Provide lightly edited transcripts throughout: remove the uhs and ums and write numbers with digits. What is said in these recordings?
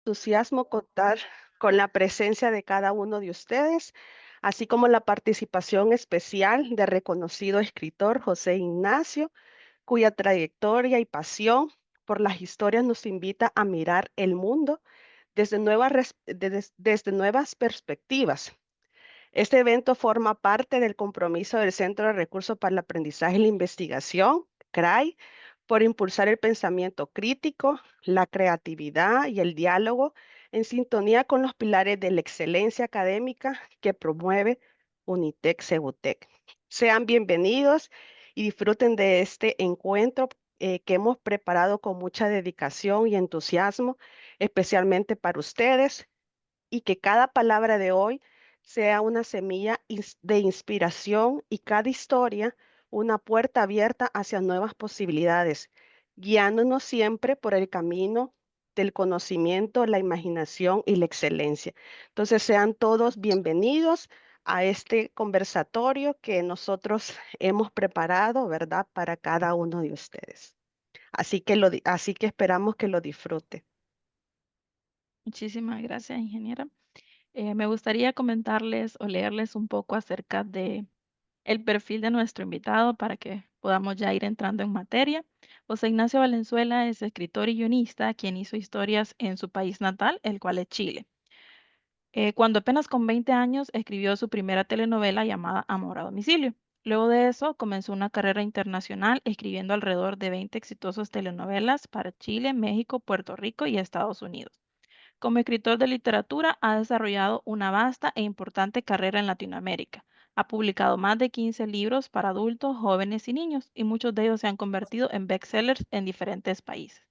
entusiasmo contar con la presencia de cada uno de ustedes, así como la participación especial del reconocido escritor José Ignacio, cuya trayectoria y pasión por las historias nos invita a mirar el mundo desde nuevas perspectivas. Este evento forma parte del compromiso del Centro de Recursos para el Aprendizaje y la Investigación, CRAI, por impulsar el pensamiento crítico, la creatividad y el diálogo en sintonía con los pilares de la excelencia académica que promueve Unitec Cebutec. Sean bienvenidos y disfruten de este encuentro que hemos preparado con mucha dedicación y entusiasmo, especialmente para ustedes, y que cada palabra de hoy sea una semilla de inspiración y cada historia una puerta abierta hacia nuevas posibilidades, guiándonos siempre por el camino del conocimiento, la imaginación y la excelencia. Entonces, sean todos bienvenidos a este conversatorio que nosotros hemos preparado, ¿verdad?, para cada uno de ustedes. Así que esperamos que lo disfrute. Muchísimas gracias, ingeniera. Me gustaría comentarles o leerles un poco acerca de el perfil de nuestro invitado para que podamos ya ir entrando en materia. José Ignacio Valenzuela es escritor y guionista quien hizo historias en su país natal, el cual es Chile. Cuando apenas con 20 años escribió su primera telenovela llamada Amor a domicilio. Luego de eso comenzó una carrera internacional escribiendo alrededor de 20 exitosas telenovelas para Chile, México, Puerto Rico y Estados Unidos. Como escritor de literatura, ha desarrollado una vasta e importante carrera en Latinoamérica. Ha publicado más de 15 libros para adultos, jóvenes y niños, y muchos de ellos se han convertido en bestsellers en diferentes países.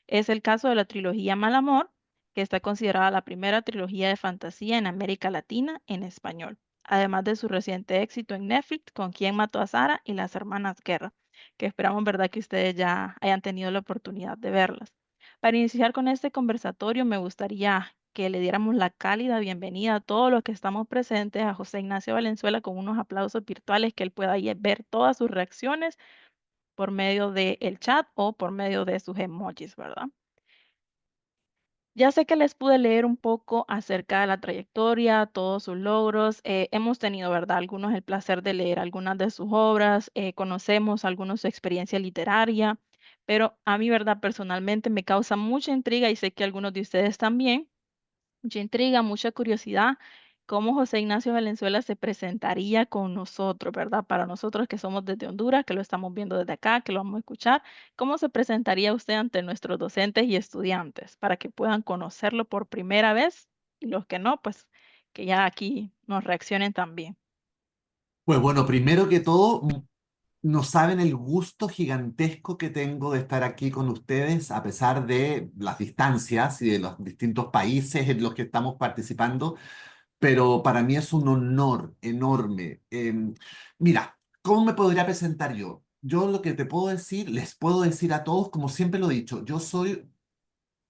Es el caso de la trilogía Mal Amor, que está considerada la primera trilogía de fantasía en América Latina en español, además de su reciente éxito en Netflix con Quién mató a Sara y Las Hermanas Guerra, que esperamos, verdad, que ustedes ya hayan tenido la oportunidad de verlas. Para iniciar con este conversatorio, me gustaría que le diéramos la cálida bienvenida a todos los que estamos presentes a José Ignacio Valenzuela con unos aplausos virtuales que él pueda ahí ver todas sus reacciones por medio del chat o por medio de sus emojis, ¿verdad? Ya sé que les pude leer un poco acerca de la trayectoria, todos sus logros. Hemos tenido, ¿verdad? Algunos el placer de leer algunas de sus obras, conocemos algunos su experiencia literaria, pero a mí, ¿verdad? Personalmente me causa mucha intriga y sé que algunos de ustedes también mucha intriga, mucha curiosidad, cómo José Ignacio Valenzuela se presentaría con nosotros, ¿verdad? Para nosotros que somos desde Honduras, que lo estamos viendo desde acá, que lo vamos a escuchar, ¿cómo se presentaría usted ante nuestros docentes y estudiantes para que puedan conocerlo por primera vez? Y los que no, pues que ya aquí nos reaccionen también. Pues bueno, primero que todo, no saben el gusto gigantesco que tengo de estar aquí con ustedes, a pesar de las distancias y de los distintos países en los que estamos participando, pero para mí es un honor enorme. Mira, ¿cómo me podría presentar yo? Yo lo que te puedo decir, les puedo decir a todos, como siempre lo he dicho, yo soy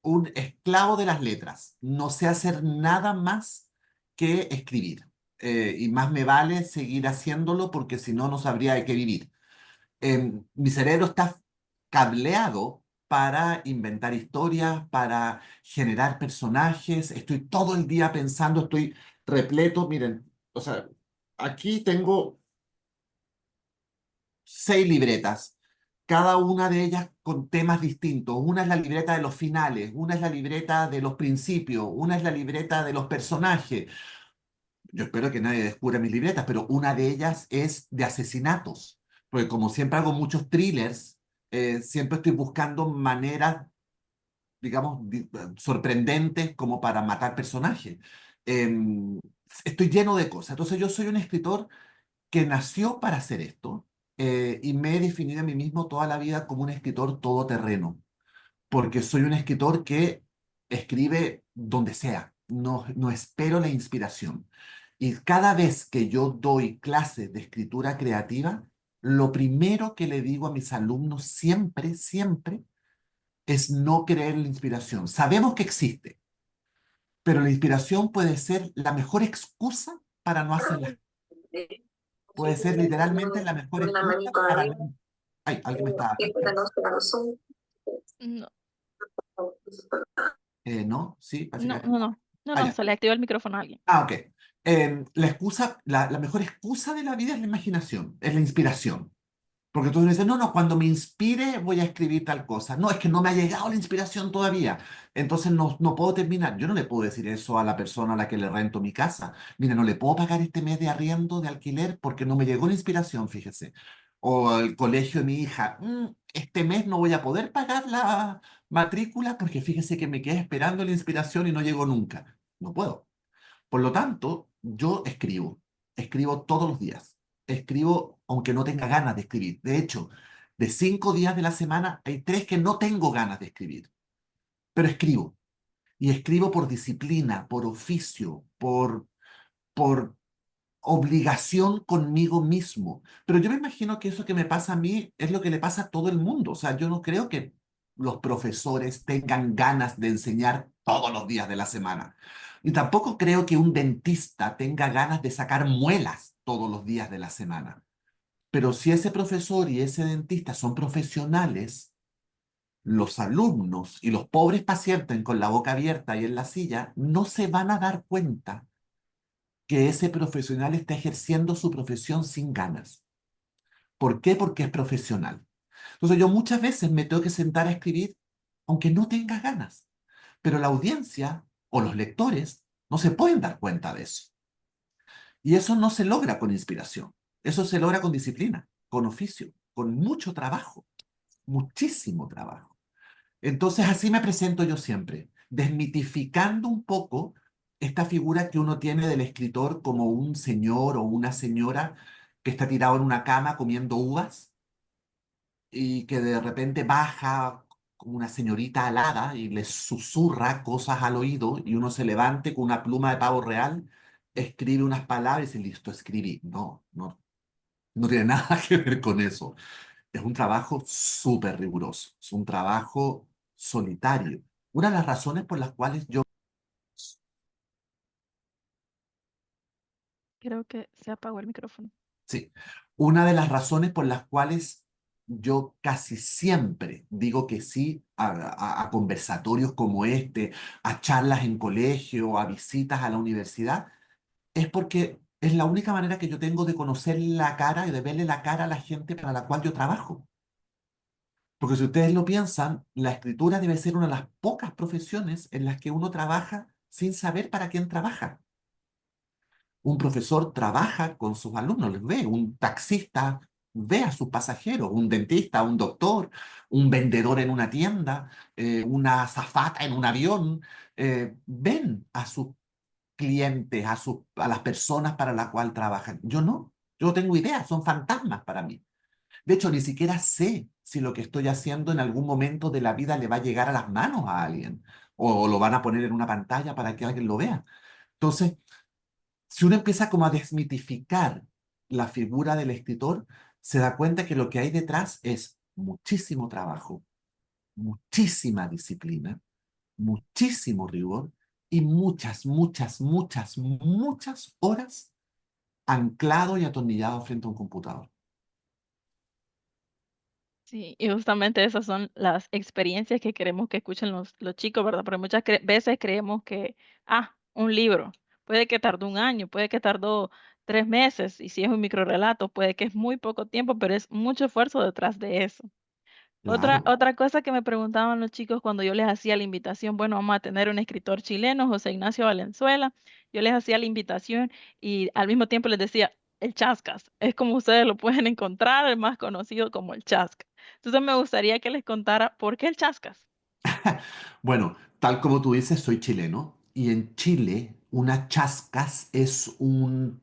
un esclavo de las letras. No sé hacer nada más que escribir. Y más me vale seguir haciéndolo porque si no, no sabría de qué vivir. Mi cerebro está cableado para inventar historias, para generar personajes. Estoy todo el día pensando, estoy repleto. Miren, o sea, aquí tengo 6 libretas, cada una de ellas con temas distintos. Una es la libreta de los finales, una es la libreta de los principios, una es la libreta de los personajes. Yo espero que nadie descubra mis libretas, pero una de ellas es de asesinatos. Porque como siempre hago muchos thrillers, siempre estoy buscando maneras, digamos, sorprendentes como para matar personajes. Em, Estoy lleno de cosas. Entonces yo soy un escritor que nació para hacer esto, y me he definido a mí mismo toda la vida como un escritor todoterreno, porque soy un escritor que escribe donde sea, no espero la inspiración. Y cada vez que yo doy clases de escritura creativa, lo primero que le digo a mis alumnos siempre, siempre, es no creer en la inspiración. Sabemos que existe, pero la inspiración puede ser la mejor excusa para no hacerlas. Puede ser literalmente la mejor excusa para no... Ay, alguien me está... No, ¿No? Sí, parece que No, acá. no, no, no, Ah, no, ya. se le activó el micrófono a alguien. Ah, ok. La mejor excusa de la vida es la imaginación, es la inspiración. Porque tú dices, no, no, cuando me inspire voy a escribir tal cosa. No, es que no me ha llegado la inspiración todavía. Entonces no puedo terminar. Yo no le puedo decir eso a la persona a la que le rento mi casa. Mira, no le puedo pagar este mes de arriendo, de alquiler, porque no me llegó la inspiración, fíjese. O el colegio de mi hija, este mes no voy a poder pagar la matrícula porque fíjese que me quedé esperando la inspiración y no llegó nunca. No puedo. Por lo tanto, yo escribo todos los días. Escribo aunque no tenga ganas de escribir. De hecho, de 5 días de la semana hay 3 que no tengo ganas de escribir, pero escribo. Y escribo por disciplina, por oficio, por obligación conmigo mismo. Pero yo me imagino que eso que me pasa a mí es lo que le pasa a todo el mundo. O sea, yo no creo que los profesores tengan ganas de enseñar todos los días de la semana. Y tampoco creo que un dentista tenga ganas de sacar muelas todos los días de la semana. Pero si ese profesor y ese dentista son profesionales, los alumnos y los pobres pacientes con la boca abierta y en la silla no se van a dar cuenta que ese profesional está ejerciendo su profesión sin ganas. ¿Por qué? Porque es profesional. Entonces yo muchas veces me tengo que sentar a escribir aunque no tenga ganas, pero la audiencia o los lectores no se pueden dar cuenta de eso. Y eso no se logra con inspiración, eso se logra con disciplina, con oficio, con mucho trabajo, muchísimo trabajo. Entonces así me presento yo siempre, desmitificando un poco esta figura que uno tiene del escritor como un señor o una señora que está tirado en una cama comiendo uvas y que de repente baja como una señorita alada y le susurra cosas al oído y uno se levante con una pluma de pavo real, escribe unas palabras y listo, escribí. No, no, no tiene nada que ver con eso. Es un trabajo súper riguroso, es un trabajo solitario. Una de las razones por las cuales yo, Creo que se apagó el micrófono. sí, una de las razones por las cuales yo casi siempre digo que sí a conversatorios como este, a charlas en colegio, a visitas a la universidad, es porque es la única manera que yo tengo de conocer la cara y de verle la cara a la gente para la cual yo trabajo. Porque si ustedes lo piensan, la escritura debe ser una de las pocas profesiones en las que uno trabaja sin saber para quién trabaja. Un profesor trabaja con sus alumnos, les ve, un taxista ve a sus pasajeros, un dentista, un doctor, un vendedor en una tienda, una azafata en un avión, ven a sus clientes, a las personas para las cuales trabajan. Yo no, yo no tengo idea, son fantasmas para mí. De hecho, ni siquiera sé si lo que estoy haciendo en algún momento de la vida le va a llegar a las manos a alguien o lo van a poner en una pantalla para que alguien lo vea. Entonces, si uno empieza como a desmitificar la figura del escritor, se da cuenta que lo que hay detrás es muchísimo trabajo, muchísima disciplina, muchísimo rigor y muchas, muchas, muchas, muchas horas anclado y atornillado frente a un computador. Sí, y justamente esas son las experiencias que queremos que escuchen los chicos, ¿verdad? Porque muchas veces creemos que, un libro, puede que tardó un año, puede que tardó 3 meses, y si es un microrelato, puede que es muy poco tiempo, pero es mucho esfuerzo detrás de eso. Otra, Claro. otra cosa que me preguntaban los chicos cuando yo les hacía la invitación, bueno, vamos a tener un escritor chileno, José Ignacio Valenzuela, yo les hacía la invitación y al mismo tiempo les decía, el Chascas, es como ustedes lo pueden encontrar, el más conocido como el Chascas. Entonces me gustaría que les contara por qué el Chascas. Bueno, tal como tú dices, soy chileno y en Chile una chascas es una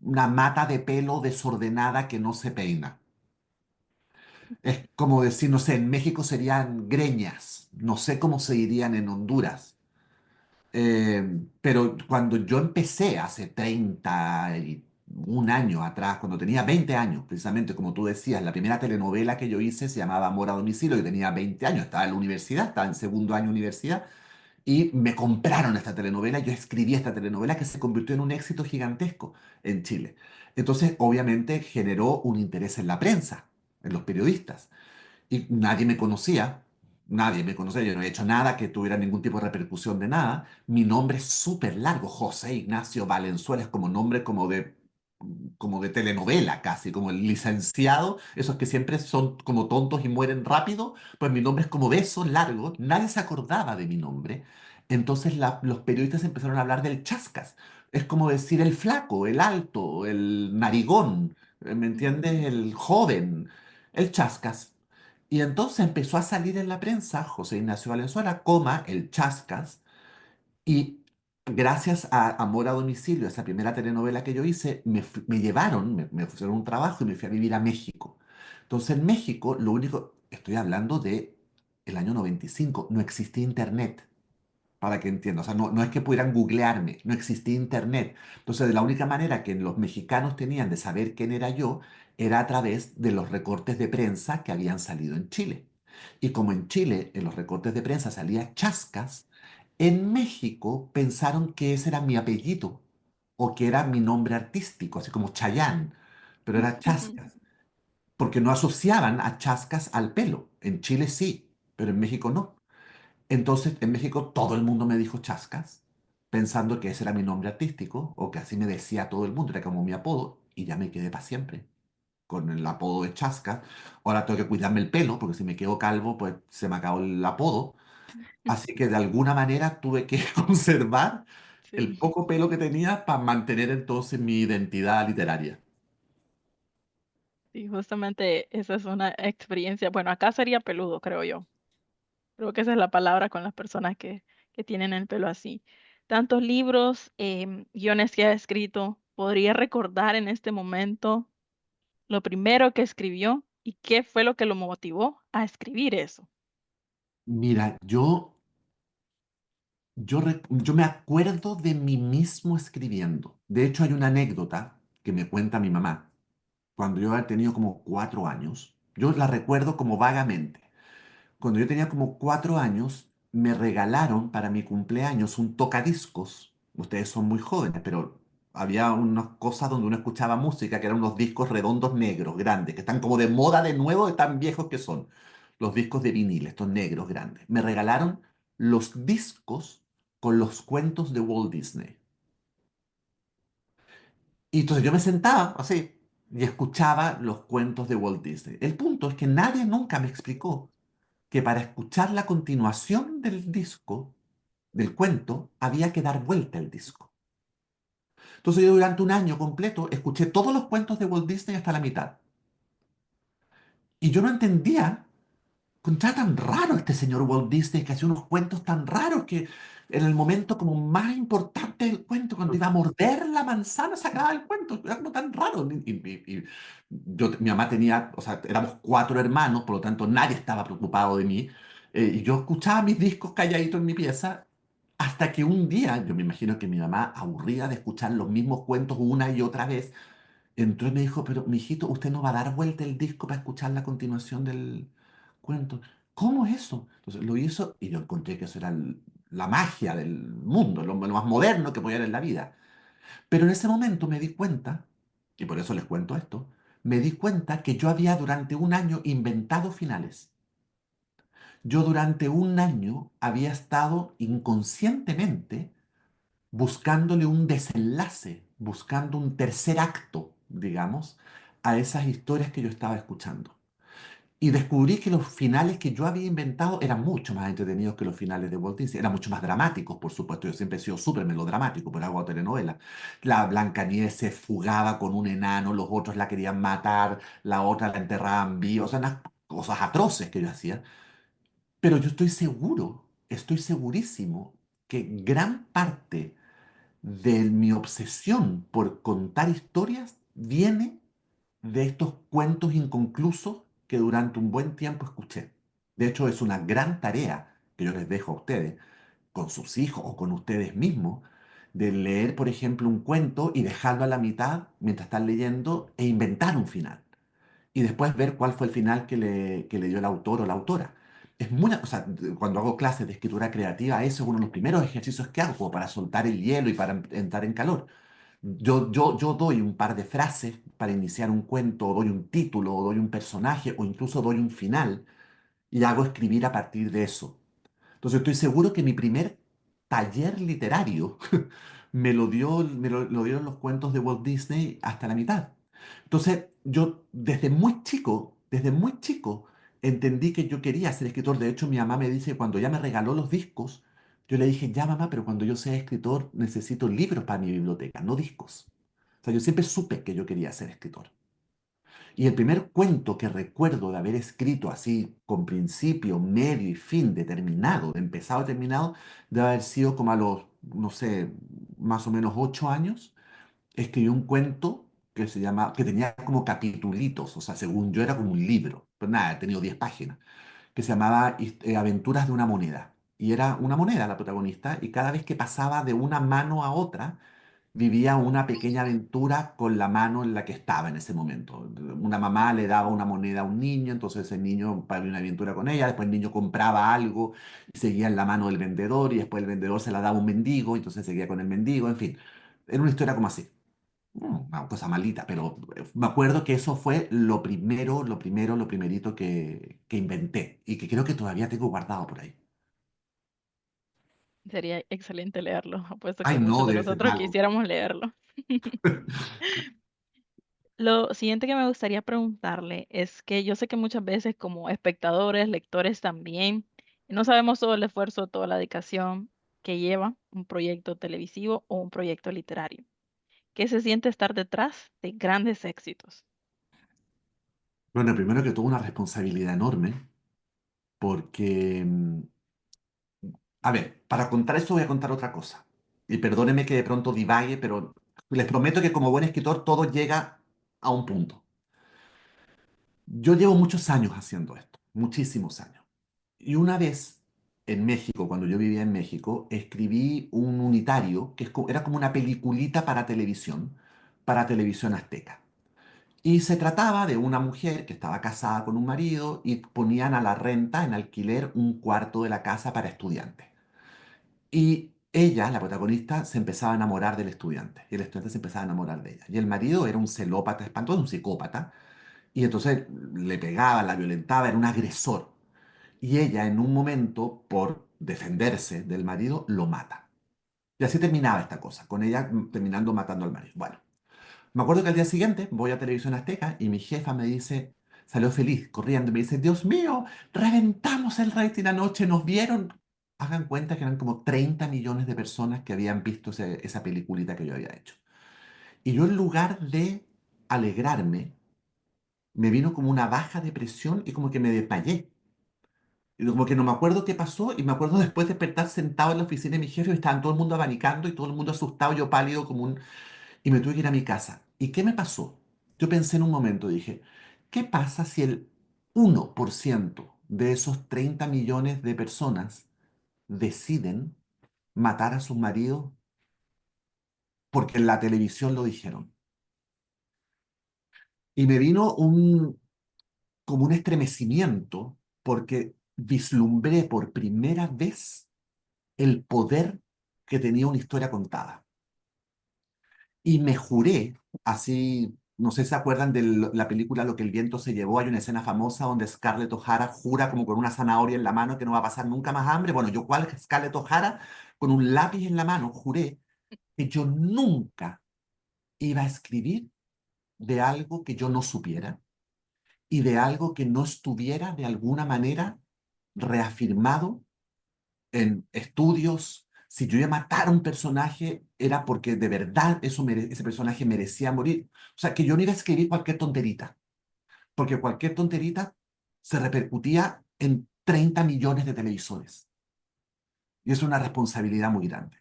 mata de pelo desordenada que no se peina. Es como decir, no sé, en México serían greñas, no sé cómo se dirían en Honduras. Pero cuando yo empecé hace 31 años atrás, cuando tenía 20 años, precisamente como tú decías, la primera telenovela que yo hice se llamaba Amor a domicilio y tenía 20 años, estaba en la universidad, estaba en segundo año de universidad y me compraron esta telenovela, yo escribí esta telenovela que se convirtió en un éxito gigantesco en Chile. Entonces, obviamente, generó un interés en la prensa, en los periodistas y nadie me conocía. nadie me conoce, yo no he hecho nada que tuviera ningún tipo de repercusión de nada. Mi nombre es súper largo, José Ignacio Valenzuela, es como nombre como de telenovela casi, como el licenciado, esos que siempre son como tontos y mueren rápido, pues mi nombre es como de esos largos, nadie se acordaba de mi nombre. Entonces los periodistas empezaron a hablar del Chascas. Es como decir el flaco, el alto, el narigón, ¿me entiendes? Ujú. El joven, el Chascas. Y entonces empezó a salir en la prensa José Ignacio Valenzuela, coma, el Chascas, y gracias a Amor a Domicilio, esa primera telenovela que yo hice, me llevaron, me ofrecieron un trabajo y me fui a vivir a México. Entonces en México, lo único, estoy hablando de el año 95, no existía internet para que entiendan. O sea, no es que pudieran googlearme, no existía internet. Entonces, la única manera que los mexicanos tenían de saber quién era yo era a través de los recortes de prensa que habían salido en Chile. Y como en Chile, en los recortes de prensa salía Chascas, en México pensaron que ese era mi apellido o que era mi nombre artístico, así como Chayán, pero era Chascas, porque no asociaban a Chascas al pelo. En Chile sí, pero en México no. Entonces, en México todo el mundo me dijo Chascas, pensando que ese era mi nombre artístico, o que así me decía todo el mundo, era como mi apodo, y ya me quedé para siempre con el apodo de Chascas. Ahora tengo que cuidarme el pelo, porque si me quedo calvo, pues se me acabó el apodo. Así que de alguna manera tuve que conservar el Sí, poco pelo que tenía para mantener entonces mi identidad literaria. sí, justamente esa es una experiencia. Bueno, acá sería peludo, creo yo. Creo que esa es la palabra con las personas que tienen el pelo así. Tantos libros, guiones que ha escrito. ¿Podría recordar en este momento lo primero que escribió y qué fue lo que lo motivó a escribir eso? Mira, yo me acuerdo de mí mismo escribiendo. De hecho, hay una anécdota que me cuenta mi mamá cuando yo había tenido como 4 años. Yo la recuerdo como vagamente. Cuando yo tenía como 4 años, me regalaron para mi cumpleaños un tocadiscos. Ustedes son muy jóvenes, pero había unas cosas donde uno escuchaba música, que eran unos discos redondos negros, grandes, que están como de moda de nuevo de tan viejos que son. Los discos de vinil, estos negros grandes. Me regalaron los discos con los cuentos de Walt Disney. Y entonces yo me sentaba así y escuchaba los cuentos de Walt Disney. El punto es que nadie nunca me explicó que para escuchar la continuación del disco, del cuento, había que dar vuelta el disco. Entonces yo durante un año completo escuché todos los cuentos de Walt Disney hasta la mitad. Y yo no entendía. Encontraba tan raro este señor Walt Disney que hacía unos cuentos tan raros que en el momento como más importante del cuento, cuando iba a morder la manzana, se acababa el cuento. Era como tan raro. Mi mamá tenía, o sea, éramos 4 hermanos, por lo tanto nadie estaba preocupado de mí. Y yo escuchaba mis discos calladitos en mi pieza hasta que un día, yo me imagino que mi mamá, aburrida de escuchar los mismos cuentos una y otra vez, entró y me dijo, pero mijito, usted no va a dar vuelta el disco para escuchar la continuación del cuento. ¿Cómo es eso? Entonces lo hizo y yo encontré que eso era la magia del mundo, lo más moderno que podía haber en la vida. Pero en ese momento me di cuenta, y por eso les cuento esto, me di cuenta que yo había durante un año inventado finales. Yo durante un año había estado inconscientemente buscándole un desenlace, buscando un tercer acto, digamos, a esas historias que yo estaba escuchando. Y descubrí que los finales que yo había inventado eran mucho más entretenidos que los finales de Walt Disney, eran mucho más dramáticos, por supuesto. Yo siempre he sido súper melodramático, por algo telenovela. La Blancanieves se fugaba con un enano, los otros la querían matar, la otra la enterraban viva, o sea, unas cosas atroces que yo hacía. Pero yo estoy segurísimo que gran parte de mi obsesión por contar historias viene de estos cuentos inconclusos que durante un buen tiempo escuché. De hecho, es una gran tarea que yo les dejo a ustedes, con sus hijos o con ustedes mismos, de leer, por ejemplo, un cuento y dejarlo a la mitad mientras están leyendo e inventar un final y después ver cuál fue el final que le dio el autor o la autora. Es muy, o sea, cuando hago clases de escritura creativa, eso es uno de los primeros ejercicios que hago, como para soltar el hielo y para entrar en calor. Yo doy un par de frases para iniciar un cuento, o doy un título, o doy un personaje, o incluso doy un final, y hago escribir a partir de eso. Entonces estoy seguro que mi primer taller literario lo dieron los cuentos de Walt Disney hasta la mitad. Entonces yo desde muy chico, entendí que yo quería ser escritor. De hecho, mi mamá me dice, cuando ella me regaló los discos, yo le dije, ya mamá, pero cuando yo sea escritor necesito libros para mi biblioteca, no discos. O sea, yo siempre supe que yo quería ser escritor. Y el primer cuento que recuerdo de haber escrito así, con principio, medio y fin determinado, de empezado y terminado, debe haber sido como a los, no sé, más o menos 8 años. Escribí un cuento que tenía como capitulitos, o sea, según yo era como un libro, pero nada, he tenido 10 páginas, que se llamaba Aventuras de una moneda. Y era una moneda la protagonista, y cada vez que pasaba de una mano a otra, vivía una pequeña aventura con la mano en la que estaba en ese momento. Una mamá le daba una moneda a un niño, entonces el niño había una aventura con ella, después el niño compraba algo y seguía en la mano del vendedor, y después el vendedor se la daba a un mendigo, y entonces seguía con el mendigo, en fin. Era una historia como así. Una cosa malita, pero me acuerdo que eso fue lo primerito que inventé y que creo que todavía tengo guardado por ahí. Sería excelente leerlo. Apuesto que Ay, muchos no, de debe ser nosotros malo. quisiéramos leerlo. Lo siguiente que me gustaría preguntarle es que yo sé que muchas veces como espectadores, lectores también, no sabemos todo el esfuerzo, toda la dedicación que lleva un proyecto televisivo o un proyecto literario. ¿Qué se siente estar detrás de grandes éxitos? Bueno, primero que todo, una responsabilidad enorme, porque a ver, para contar esto voy a contar otra cosa. Y perdónenme que de pronto divague, pero les prometo que como buen escritor todo llega a un punto. Yo llevo muchos años haciendo esto, muchísimos años. Y una vez en México, cuando yo vivía en México, escribí un unitario era como una peliculita para televisión azteca. Y se trataba de una mujer que estaba casada con un marido y ponían a la renta, en alquiler, un cuarto de la casa para estudiantes. Y ella, la protagonista, se empezaba a enamorar del estudiante. Y el estudiante se empezaba a enamorar de ella. Y el marido era un celópata espantoso, un psicópata. Y entonces le pegaba, la violentaba, era un agresor. Y ella, en un momento, por defenderse del marido, lo mata. Y así terminaba esta cosa, con ella terminando matando al marido. Bueno, me acuerdo que al día siguiente voy a Televisión Azteca y mi jefa me dice, salió feliz, corriendo, y me dice, Dios mío, reventamos el rating anoche, nos vieron. Hagan cuenta que eran como 30 millones de personas que habían visto esa peliculita que yo había hecho. Y yo, en lugar de alegrarme, me vino como una baja depresión y como que me desmayé. Y como que no me acuerdo qué pasó, y me acuerdo después de despertar sentado en la oficina de mi jefe y estaban todo el mundo abanicando y todo el mundo asustado, yo pálido como un... Y me tuve que ir a mi casa. ¿Y qué me pasó? Yo pensé en un momento, dije, ¿qué pasa si el 1% de esos 30 millones de personas deciden matar a sus maridos porque en la televisión lo dijeron? Y me vino como un estremecimiento porque vislumbré por primera vez el poder que tenía una historia contada. Y me juré, así, no sé si se acuerdan de la película Lo que el viento se llevó. Hay una escena famosa donde Scarlett O'Hara jura como con una zanahoria en la mano que no va a pasar nunca más hambre. Bueno, yo, cual Scarlett O'Hara, con un lápiz en la mano, juré que yo nunca iba a escribir de algo que yo no supiera y de algo que no estuviera de alguna manera reafirmado en estudios. Si yo iba a matar a un personaje, era porque de verdad ese personaje merecía morir. O sea, que yo no iba a escribir cualquier tonterita, porque cualquier tonterita se repercutía en 30 millones de televisores. Y es una responsabilidad muy grande.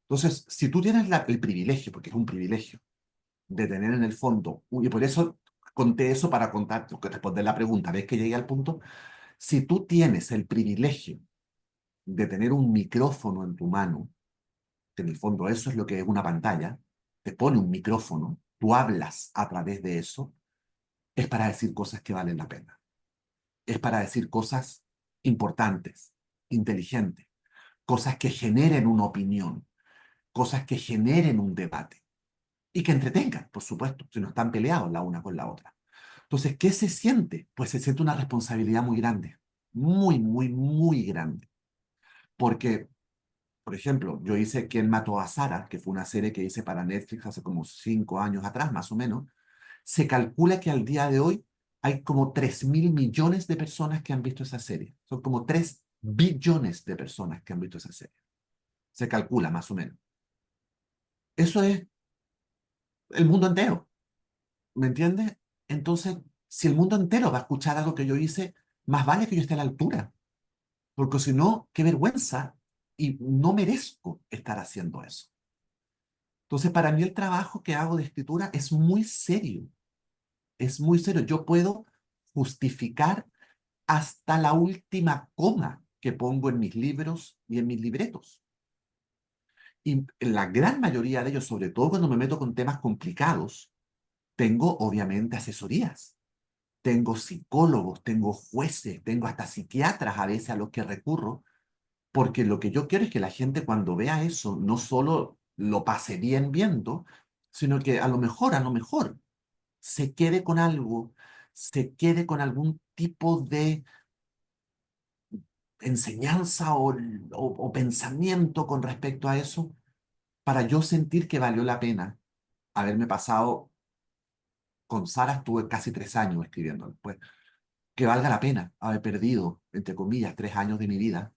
Entonces, si tú tienes el privilegio, porque es un privilegio, de tener en el fondo, y por eso conté eso para contar, responder la pregunta, ¿ves que llegué al punto? Si tú tienes el privilegio de tener un micrófono en tu mano, que en el fondo eso es lo que es una pantalla, te pone un micrófono, tú hablas a través de eso, es para decir cosas que valen la pena, es para decir cosas importantes, inteligentes, cosas que generen una opinión, cosas que generen un debate y que entretengan, por supuesto, si no están peleados la una con la otra. Entonces, ¿qué se siente? Pues se siente una responsabilidad muy grande. muy, muy, muy grande. Porque, por ejemplo, yo hice ¿Quién mató a Sara?, que fue una serie que hice para Netflix hace como 5 años atrás, más o menos. Se calcula que al día de hoy hay como 3.000 millones de personas que han visto esa serie. Son como 3 billones de personas que han visto esa serie. Se calcula más o menos. Eso es el mundo entero, ¿me entiendes? Entonces, si el mundo entero va a escuchar algo que yo hice, más vale que yo esté a la altura, porque si no, qué vergüenza y no merezco estar haciendo eso. Entonces, para mí el trabajo que hago de escritura es muy serio, es muy serio. Yo puedo justificar hasta la última coma que pongo en mis libros y en mis libretos. Y en la gran mayoría de ellos, sobre todo cuando me meto con temas complicados, tengo obviamente asesorías. Tengo psicólogos, tengo jueces, tengo hasta psiquiatras a veces a los que recurro, porque lo que yo quiero es que la gente cuando vea eso no solo lo pase bien viendo, sino que a lo mejor se quede con algo, se quede con algún tipo de enseñanza o pensamiento con respecto a eso, para yo sentir que valió la pena haberme pasado, con Sara estuve casi 3 años escribiendo, pues que valga la pena haber perdido, entre comillas, 3 años de mi vida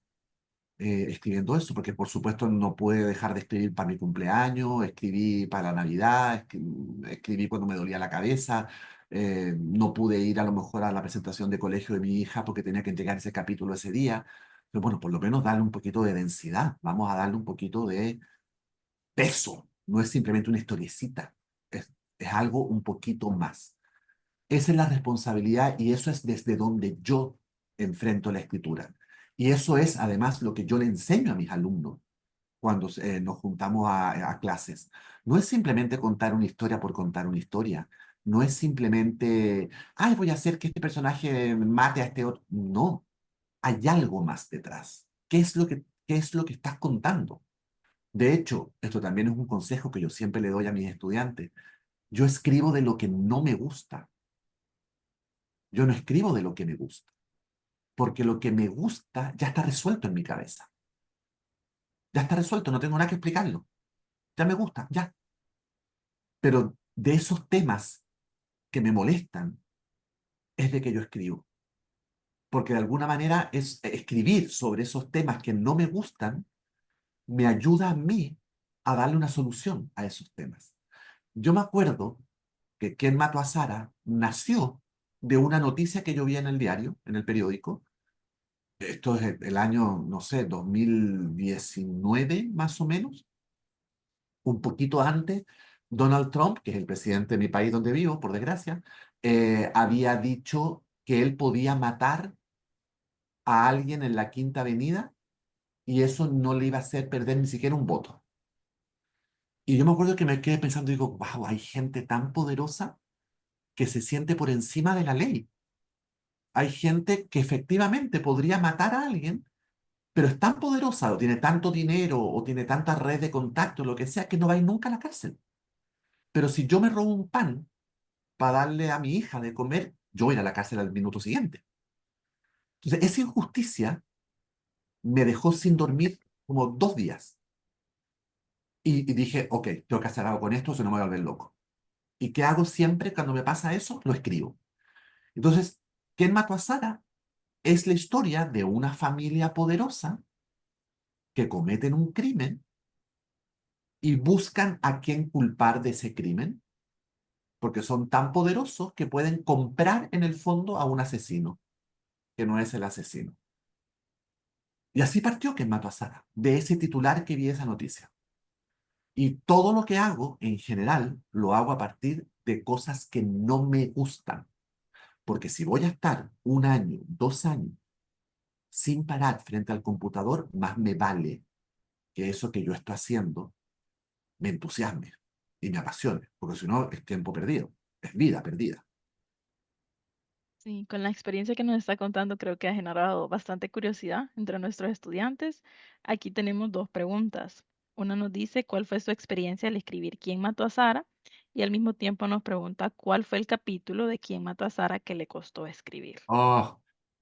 escribiendo eso, porque por supuesto no pude dejar de escribir para mi cumpleaños, escribí para la Navidad, escribí cuando me dolía la cabeza, no pude ir a lo mejor a la presentación de colegio de mi hija porque tenía que entregar ese capítulo ese día. Pero bueno, por lo menos darle un poquito de densidad, vamos a darle un poquito de peso, no es simplemente una historiecita, es algo un poquito más. Esa es la responsabilidad y eso es desde donde yo enfrento la escritura. Y eso es además lo que yo le enseño a mis alumnos cuando nos juntamos a clases. No es simplemente contar una historia por contar una historia. No es simplemente, ay, voy a hacer que este personaje mate a este otro. No, hay algo más detrás. Qué es lo que estás contando? De hecho, esto también es un consejo que yo siempre le doy a mis estudiantes. Yo escribo de lo que no me gusta. Yo no escribo de lo que me gusta, porque lo que me gusta ya está resuelto en mi cabeza. Ya está resuelto, no tengo nada que explicarlo. Ya me gusta, ya. Pero de esos temas que me molestan es de que yo escribo. Porque de alguna manera es escribir sobre esos temas que no me gustan me ayuda a mí a darle una solución a esos temas. Yo me acuerdo que Quién mató a Sara nació de una noticia que yo vi en el diario, en el periódico. Esto es el año, no sé, 2019 más o menos, un poquito antes. Donald Trump, que es el presidente de mi país donde vivo, por desgracia, había dicho que él podía matar a alguien en la Quinta Avenida y eso no le iba a hacer perder ni siquiera un voto. Y yo me acuerdo que me quedé pensando, digo, wow, hay gente tan poderosa que se siente por encima de la ley. Hay gente que efectivamente podría matar a alguien, pero es tan poderosa, o tiene tanto dinero, o tiene tanta red de contacto, lo que sea, que no va a ir nunca a la cárcel. Pero si yo me robo un pan para darle a mi hija de comer, yo voy a ir a la cárcel al minuto siguiente. Entonces, esa injusticia me dejó sin dormir como 2 días. Y dije, ok, tengo que hacer algo con esto, si no me voy a volver loco. ¿Y qué hago siempre cuando me pasa eso? Lo escribo. Entonces, ¿quién mató a Sara? Es la historia de una familia poderosa que cometen un crimen y buscan a quién culpar de ese crimen, porque son tan poderosos que pueden comprar en el fondo a un asesino, que no es el asesino. Y así partió Quien mató a Sara, de ese titular que vi esa noticia. Y todo lo que hago, en general, lo hago a partir de cosas que no me gustan. Porque si voy a estar 1 año, 2 años, sin parar frente al computador, más me vale que eso que yo estoy haciendo me entusiasme y me apasione, porque si no es tiempo perdido, es vida perdida. Sí, con la experiencia que nos está contando, creo que ha generado bastante curiosidad entre nuestros estudiantes. Aquí tenemos dos preguntas. Una nos dice cuál fue su experiencia al escribir ¿Quién mató a Sara? Y al mismo tiempo nos pregunta cuál fue el capítulo de ¿Quién mató a Sara que le costó escribir? Oh,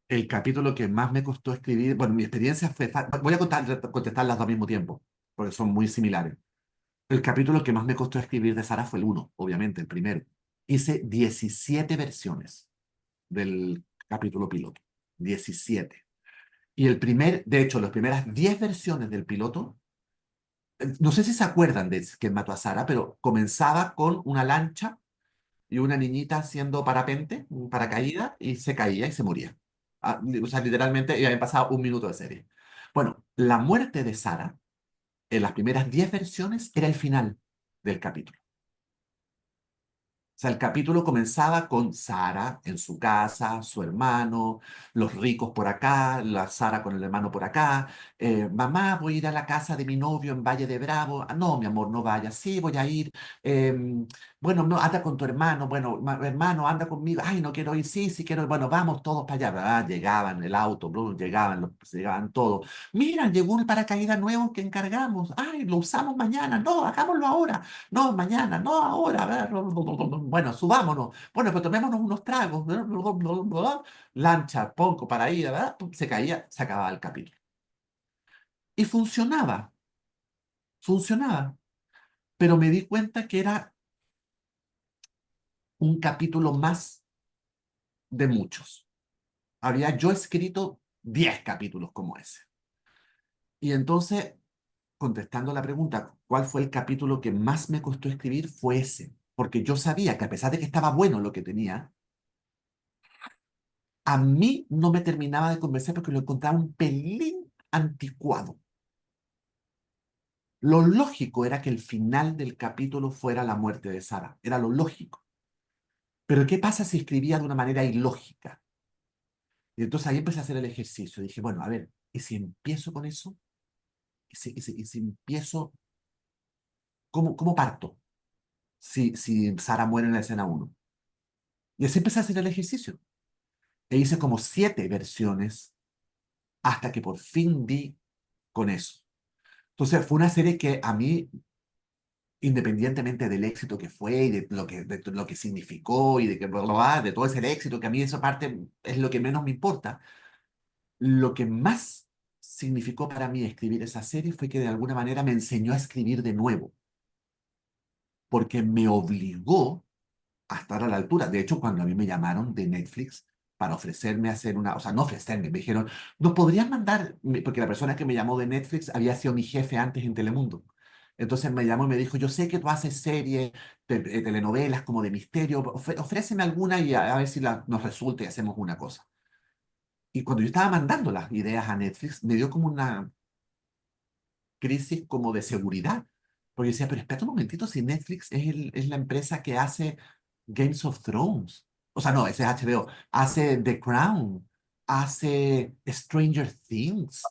El capítulo que más me costó escribir, bueno, mi experiencia fue, voy a contestar las dos al mismo tiempo, porque son muy similares. El capítulo que más me costó escribir de Sara fue el uno, obviamente, el primero. Hice 17 versiones del capítulo piloto. 17. Y el primer, de hecho, las primeras 10 versiones del piloto, no sé si se acuerdan de quién mató a Sara, pero comenzaba con una lancha y una niñita haciendo parapente, un paracaídas, y se caía y se moría. O sea, literalmente, y había pasado un minuto de serie. Bueno, la muerte de Sara, en las primeras 10 versiones, era el final del capítulo. O sea, el capítulo comenzaba con Sara en su casa, su hermano, los ricos por acá, la Sara con el hermano por acá. Mamá, voy a ir a la casa de mi novio en Valle de Bravo. Ah, no, mi amor, no vayas. Sí, voy a ir. Bueno, no, anda con tu hermano. Bueno, hermano, anda conmigo. Ay, no quiero ir. Sí, sí quiero ir. Bueno, vamos todos para allá. Ah, llegaban el auto, bro, llegaban, llegaban todos. Mira, llegó un paracaídas nuevo que encargamos. Ay, lo usamos mañana. No, hagámoslo ahora. No, mañana, no ahora. Bueno, subámonos. Bueno, pues tomémonos unos tragos. Lancha, ponco para ir, ¿verdad? Se caía, se acababa el capítulo. Y funcionaba, funcionaba. Pero me di cuenta que era un capítulo más de muchos. Había yo escrito 10 capítulos como ese. Y entonces, contestando la pregunta, ¿cuál fue el capítulo que más me costó escribir? Fue ese. Porque yo sabía que a pesar de que estaba bueno lo que tenía, a mí no me terminaba de convencer porque lo encontraba un pelín anticuado. Lo lógico era que el final del capítulo fuera la muerte de Sara. Era lo lógico. Pero ¿qué pasa si escribía de una manera ilógica? Y entonces ahí empecé a hacer el ejercicio. Dije, bueno, a ver, ¿y si empiezo con eso? ¿Y si empiezo? ¿Cómo parto? Si Sara muere en la escena uno. Y así empecé a hacer el ejercicio. E hice como 7 versiones hasta que por fin di con eso. Entonces fue una serie que a mí, independientemente del éxito que fue y de lo que significó y de que bla, bla, bla, de todo ese éxito, que a mí esa parte es lo que menos me importa, lo que más significó para mí escribir esa serie fue que de alguna manera me enseñó a escribir de nuevo, porque me obligó a estar a la altura. De hecho, cuando a mí me llamaron de Netflix para ofrecerme hacer una, o sea, no ofrecerme, me dijeron, ¿no podrías mandar? Porque la persona que me llamó de Netflix había sido mi jefe antes en Telemundo. Entonces me llamó y me dijo, yo sé que tú haces series, telenovelas como de misterio, ofréceme alguna y a ver si nos resulta y hacemos una cosa. Y cuando yo estaba mandando las ideas a Netflix, me dio como una crisis como de seguridad. Porque decía, pero espera un momentito, si Netflix es la empresa que hace Games of Thrones. O sea, no, ese es HBO. Hace The Crown, hace Stranger Things.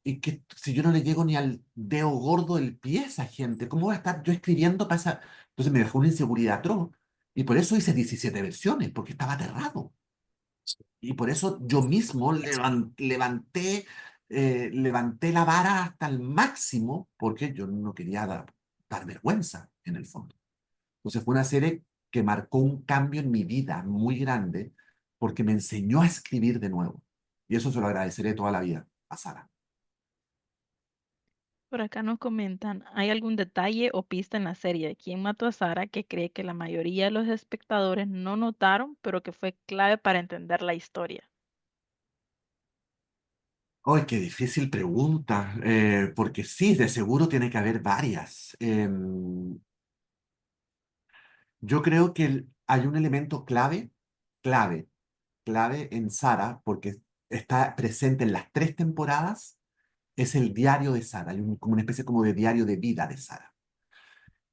Y que si yo no le llego ni al dedo gordo del pie a esa gente, ¿cómo voy a estar yo escribiendo para esa? Entonces me dejó una inseguridad atroz. Y por eso hice 17 versiones, porque estaba aterrado. Y por eso yo mismo levanté la vara hasta el máximo, porque yo no quería dar vergüenza, en el fondo. Entonces fue una serie que marcó un cambio en mi vida muy grande, porque me enseñó a escribir de nuevo. Y eso se lo agradeceré toda la vida a Sara. Por acá nos comentan, ¿hay algún detalle o pista en la serie de quién mató a Sara que cree que la mayoría de los espectadores no notaron, pero que fue clave para entender la historia? ¡Ay, qué difícil pregunta! Porque sí, de seguro tiene que haber varias. Yo creo que hay un elemento clave, clave en Sara, porque está presente en las 3 temporadas, es el diario de Sara, hay como una especie como de diario de vida de Sara.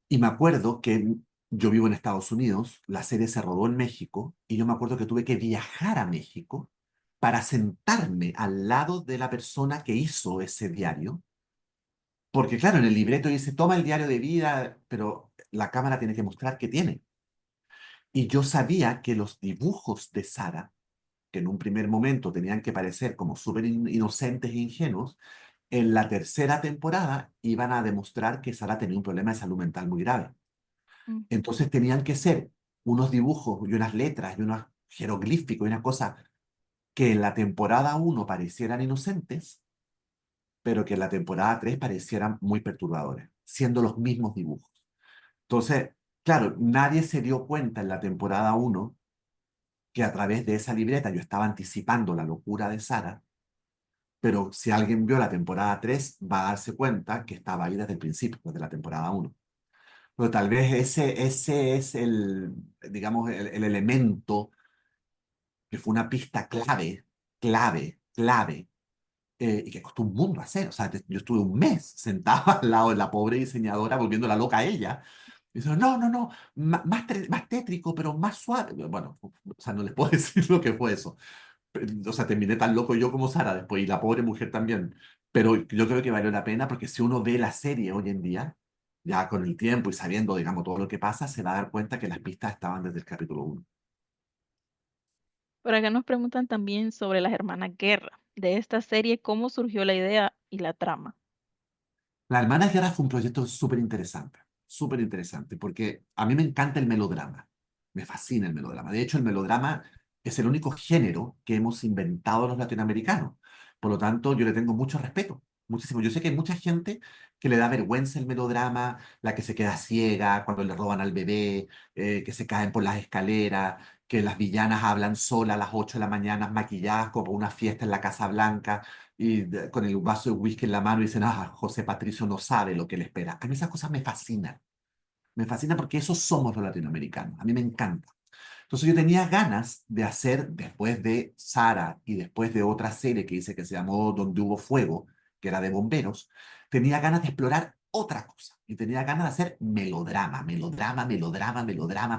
Y me acuerdo que yo vivo en Estados Unidos, la serie se rodó en México, y yo me acuerdo que tuve que viajar a México para sentarme al lado de la persona que hizo ese diario, porque claro, en el libreto dice, toma el diario de vida, pero la cámara tiene que mostrar qué tiene. Y yo sabía que los dibujos de Sara, que en un primer momento tenían que parecer como súper inocentes e ingenuos, en la tercera temporada iban a demostrar que Sara tenía un problema de salud mental muy grave. Ujú. Entonces tenían que ser unos dibujos y unas letras y unos jeroglíficos y una cosa que en la temporada 1 parecieran inocentes, pero que en la temporada 3 parecieran muy perturbadores, siendo los mismos dibujos. Entonces, claro, nadie se dio cuenta en la temporada 1 que a través de esa libreta yo estaba anticipando la locura de Sara, pero si alguien vio la temporada 3 va a darse cuenta que estaba ahí desde el principio, desde la temporada 1. Pero tal vez ese es el, digamos, el elemento que fue una pista clave, y que costó un mundo hacer. O sea, yo estuve un mes sentado al lado de la pobre diseñadora volviéndola loca a ella. Y dice, no, no, no, más tétrico, pero más suave. Bueno, o sea, no les puedo decir lo que fue eso. O sea, terminé tan loco yo como Sara después, y la pobre mujer también. Pero yo creo que valió la pena porque si uno ve la serie hoy en día, ya con el tiempo y sabiendo, digamos, todo lo que pasa, se va a dar cuenta que las pistas estaban desde el capítulo 1. Por acá nos preguntan también sobre las hermanas Guerra. De esta serie, ¿cómo surgió la idea y la trama? La Hermana Guerra fue un proyecto súper interesante, porque a mí me encanta el melodrama, me fascina el melodrama. De hecho, el melodrama es el único género que hemos inventado los latinoamericanos. Por lo tanto, yo le tengo mucho respeto, muchísimo. Yo sé que hay mucha gente que le da vergüenza el melodrama, la que se queda ciega cuando le roban al bebé, que se caen por las escaleras, que las villanas hablan solas a las 8 de la mañana, maquilladas como para una fiesta en la Casa Blanca y con el vaso de whisky en la mano y dicen, ah, José Patricio no sabe lo que le espera. A mí esas cosas me fascinan. Me fascina porque esos somos los latinoamericanos. A mí me encanta. Entonces yo tenía ganas de hacer, después de Sara y después de otra serie que hice que se llamó Donde hubo fuego, que era de bomberos, tenía ganas de explorar otra cosa. Y tenía ganas de hacer melodrama,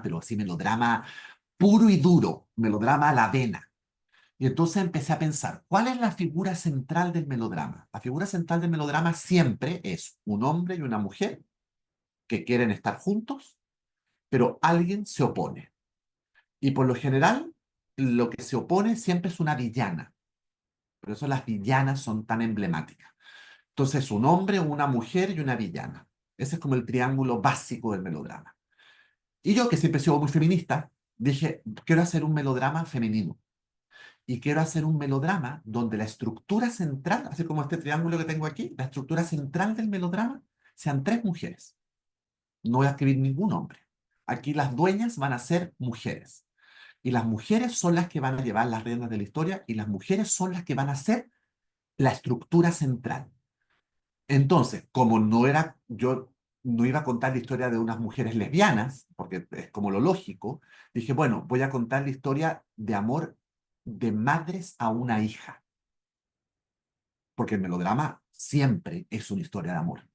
pero así melodrama puro y duro, melodrama a la vena. Y entonces empecé a pensar, ¿cuál es la figura central del melodrama? La figura central del melodrama siempre es un hombre y una mujer que quieren estar juntos, pero alguien se opone. Y por lo general, lo que se opone siempre es una villana. Por eso las villanas son tan emblemáticas. Entonces, un hombre, una mujer y una villana. Ese es como el triángulo básico del melodrama. Y yo, que siempre he sido muy feminista, dije, quiero hacer un melodrama femenino. Y quiero hacer un melodrama donde la estructura central, así como este triángulo que tengo aquí, la estructura central del melodrama sean tres mujeres. No voy a escribir ningún hombre. Aquí las dueñas van a ser mujeres. Y las mujeres son las que van a llevar las riendas de la historia y las mujeres son las que van a ser la estructura central. Entonces, como no era, yo no iba a contar la historia de unas mujeres lesbianas, porque es como lo lógico, dije, bueno, voy a contar la historia de amor de madres a una hija, porque el melodrama siempre es una historia de amor.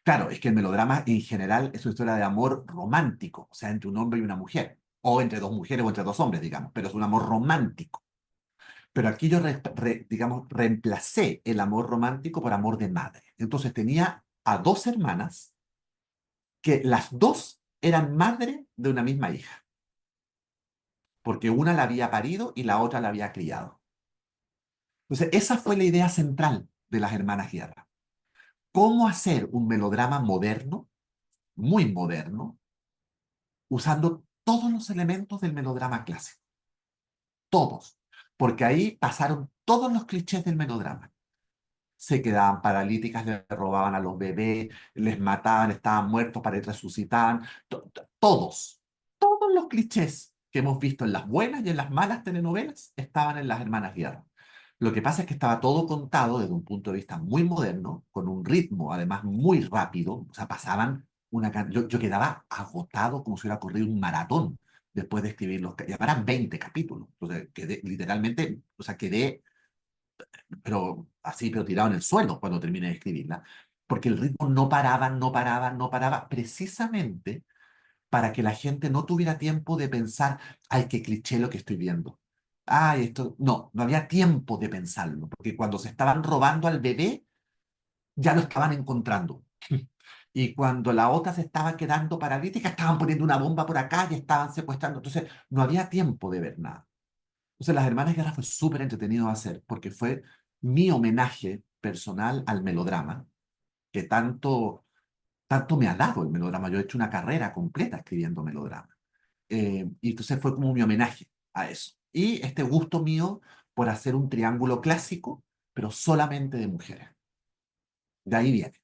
Claro, es que el melodrama en general es una historia de amor romántico, o sea, entre un hombre y una mujer, o entre dos mujeres o entre dos hombres, digamos, pero es un amor romántico. Pero aquí yo, digamos, reemplacé el amor romántico por amor de madre. Entonces tenía a dos hermanas que las dos eran madre de una misma hija, porque una la había parido y la otra la había criado. Entonces, esa fue la idea central de las hermanas Guerra. ¿Cómo hacer un melodrama moderno, muy moderno, usando todos los elementos del melodrama clásico? Todos. Porque ahí pasaron todos los clichés del melodrama. Se quedaban paralíticas, le robaban a los bebés, les mataban, estaban muertos para que resucitaban. Todos los clichés que hemos visto en las buenas y en las malas telenovelas estaban en Las Hermanas Guerra. Lo que pasa es que estaba todo contado desde un punto de vista muy moderno, con un ritmo además muy rápido. O sea, pasaban yo quedaba agotado como si hubiera corrido un maratón después de escribir ya eran 20 capítulos. Entonces, quedé literalmente, o sea, quedé pero así, pero tirado en el suelo cuando terminé de escribirla, porque el ritmo no paraba, precisamente para que la gente no tuviera tiempo de pensar, ay, qué cliché lo que estoy viendo. Ay, esto, no había tiempo de pensarlo, porque cuando se estaban robando al bebé, ya lo estaban encontrando. Y cuando la otra se estaba quedando paralítica, estaban poniendo una bomba por acá y estaban secuestrando. Entonces, no había tiempo de ver nada. Entonces, Las Hermanas Guerra fue súper entretenido de hacer porque fue mi homenaje personal al melodrama, que tanto me ha dado el melodrama. Yo he hecho una carrera completa escribiendo melodrama. Y entonces fue como mi homenaje a eso. Y este gusto mío por hacer un triángulo clásico, pero solamente de mujeres. De ahí viene.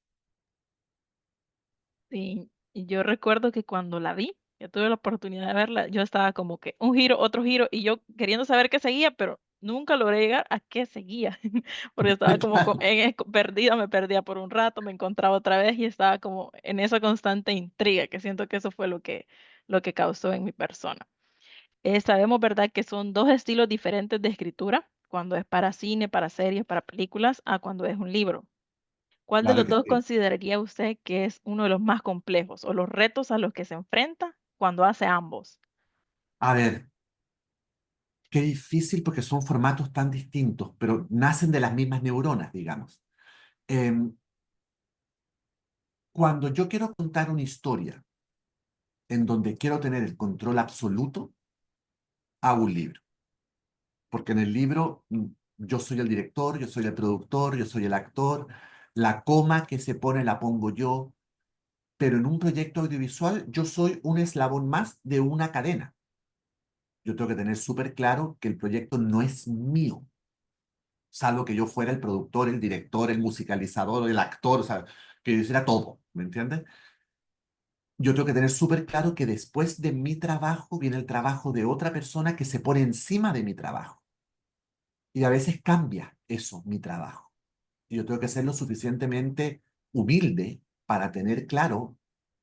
Sí, y yo recuerdo que cuando la vi, yo tuve la oportunidad de verla, yo estaba como que un giro, otro giro, y yo queriendo saber qué seguía, pero nunca logré llegar a qué seguía, porque estaba como Claro. perdida, me perdía por un rato, me encontraba otra vez y estaba como en esa constante intriga, que siento que eso fue lo que causó en mi persona. Sabemos, ¿verdad?, que son dos estilos diferentes de escritura, cuando es para cine, para series, para películas, a cuando es un libro. ¿Cuál de Claro los que dos sí. consideraría usted que es uno de los más complejos o los retos a los que se enfrenta cuando hace ambos? A ver, qué difícil porque son formatos tan distintos, pero nacen de las mismas neuronas, digamos. Em, Cuando yo quiero contar una historia en donde quiero tener el control absoluto, hago un libro. Porque en el libro yo soy el director, yo soy el productor, yo soy el actor, la coma que se pone la pongo yo, pero en un proyecto audiovisual yo soy un eslabón más de una cadena. Yo tengo que tener súper claro que el proyecto no es mío, salvo que yo fuera el productor, el director, el musicalizador, el actor, o sea, que yo hiciera todo, ¿me entiendes? Yo tengo que tener súper claro que después de mi trabajo viene el trabajo de otra persona que se pone encima de mi trabajo. Y a veces cambia eso, mi trabajo. Y yo tengo que ser lo suficientemente humilde para tener claro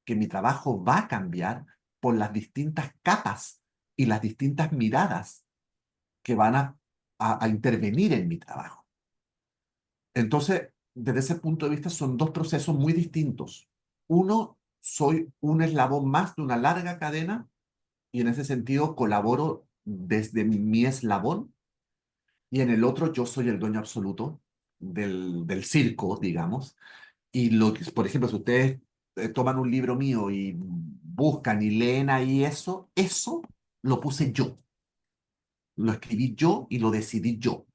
que mi trabajo va a cambiar por las distintas capas y las distintas miradas que van a intervenir en mi trabajo. Entonces, desde ese punto de vista, son dos procesos muy distintos. Uno, soy un eslabón más de una larga cadena y en ese sentido colaboro desde mi eslabón, y en el otro yo soy el dueño absoluto del circo, digamos. Y por ejemplo, si ustedes toman un libro mío y buscan y leen ahí eso lo puse yo, lo escribí yo y lo decidí yo.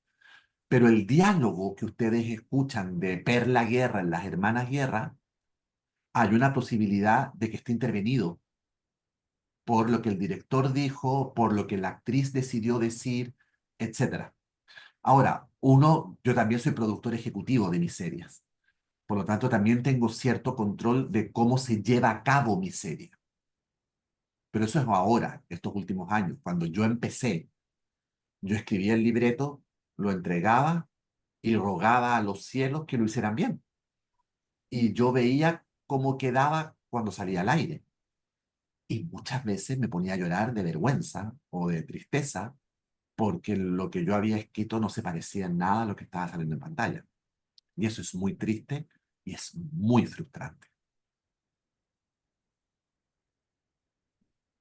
Pero el diálogo que ustedes escuchan de Perla Guerra en Las Hermanas Guerra, hay una posibilidad de que esté intervenido por lo que el director dijo, por lo que la actriz decidió decir, etcétera. Ahora, yo también soy productor ejecutivo de mis series. Por lo tanto, también tengo cierto control de cómo se lleva a cabo mi serie. Pero eso es ahora, estos últimos años. Cuando yo empecé, yo escribía el libreto, lo entregaba y rogaba a los cielos que lo hicieran bien. Y yo veía cómo quedaba cuando salía al aire. Y muchas veces me ponía a llorar de vergüenza o de tristeza porque lo que yo había escrito no se parecía en nada a lo que estaba saliendo en pantalla. Y eso es muy triste y es muy frustrante.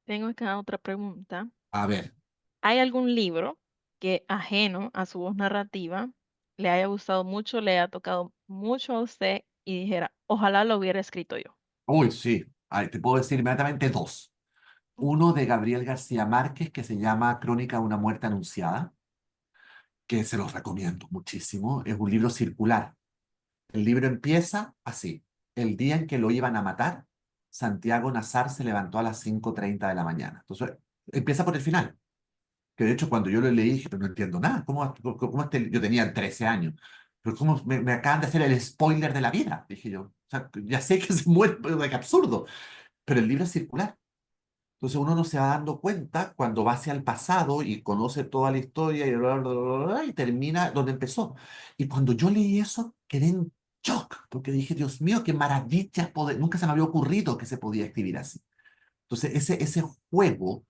Tengo acá otra pregunta. A ver, ¿Hay algún libro que, ajeno a su voz narrativa, le haya gustado mucho, le haya tocado mucho a usted y dijera, ojalá lo hubiera escrito yo? uy, sí, te puedo decir inmediatamente dos. Uno de Gabriel García Márquez que se llama Crónica de una muerte anunciada, que se los recomiendo muchísimo. Es un libro circular. El libro empieza así. El día en que lo iban a matar, Santiago Nazar se levantó a las 5:30 de la mañana. Entonces, empieza por el final. Que de hecho cuando yo lo leí dije, pero no entiendo nada. Yo tenía 13 años. Pero ¿cómo me acaban de hacer el spoiler de la vida? Dije yo. O sea, ya sé que se muere, pero qué absurdo. Pero el libro es circular. Entonces uno no se va dando cuenta cuando va hacia el pasado y conoce toda la historia y, bla, bla, bla, bla, y termina donde empezó. Y cuando yo leí eso, quedé en shock, porque dije, Dios mío, qué maravilla poder, nunca se me había ocurrido que se podía escribir así. Entonces ese juego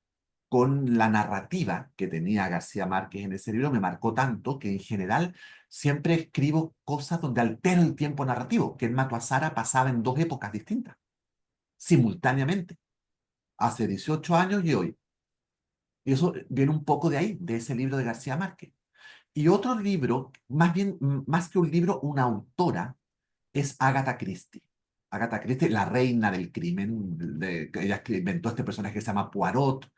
con la narrativa que tenía García Márquez en ese libro me marcó tanto que en general siempre escribo cosas donde altero el tiempo narrativo, que en Mato a Sara pasaba en dos épocas distintas, simultáneamente, hace 18 años y hoy. Y eso viene un poco de ahí, de ese libro de García Márquez. Y otro libro, más bien, más que un libro, una autora, es Agatha Christie. Agatha Christie, la reina del crimen, ella inventó este personaje que se llama Poirot,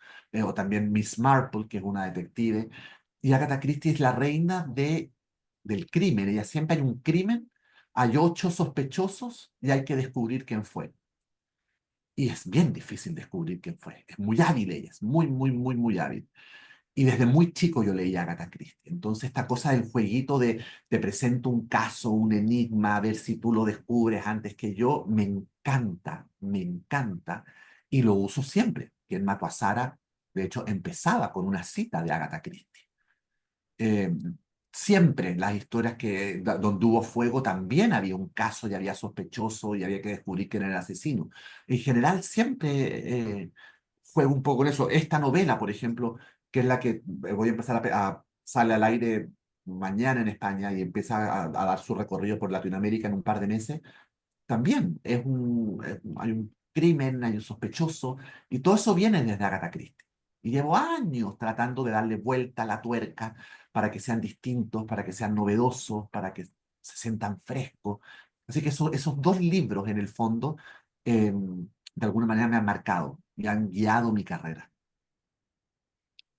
o también Miss Marple, que es una detective. Y Agatha Christie es la reina del crimen. Ella siempre hay un crimen, hay 8 sospechosos y hay que descubrir quién fue. Y es bien difícil descubrir quién fue. Es muy hábil ella, es muy, muy, muy, muy hábil. Y desde muy chico yo leía a Agatha Christie. Entonces esta cosa del jueguito de te presento un caso, un enigma, a ver si tú lo descubres antes que yo, me encanta y lo uso siempre. Quien mató a Sara, de hecho, empezaba con una cita de Agatha Christie. Eh, Siempre las historias donde hubo fuego también había un caso y había sospechoso y había que descubrir quién era el asesino. En general siempre juego un poco con eso. Esta novela, por ejemplo, que es la que voy a empezar sale al aire mañana en España y empieza a dar su recorrido por Latinoamérica en un par de meses, también hay un crimen, hay un sospechoso, y todo eso viene desde Agatha Christie. Y llevo años tratando de darle vuelta a la tuerca para que sean distintos, para que sean novedosos, para que se sientan frescos. Así que esos dos libros, en el fondo, de alguna manera me han marcado y han guiado mi carrera.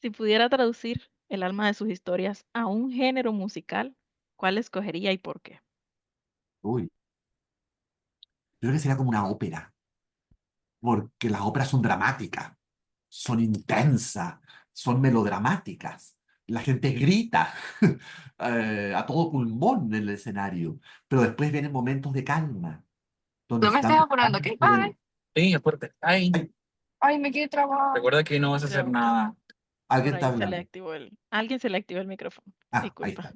Si pudiera traducir el alma de sus historias a un género musical, ¿cuál escogería y por qué? Uy, yo creo que sería como una ópera, porque las óperas son dramáticas, son intensas, son melodramáticas. La gente grita a todo pulmón en el escenario, pero después vienen momentos de calma, donde No me estés están apurando, ¿ok? Bye. Sí, aparte. Ay, Ay, Ay, me quedé trabado. recuerda que no vas a hacer Creo que nada. alguien por está ahí se le hablando. activó alguien se le activó el micrófono. Ah, ahí Disculpa. está.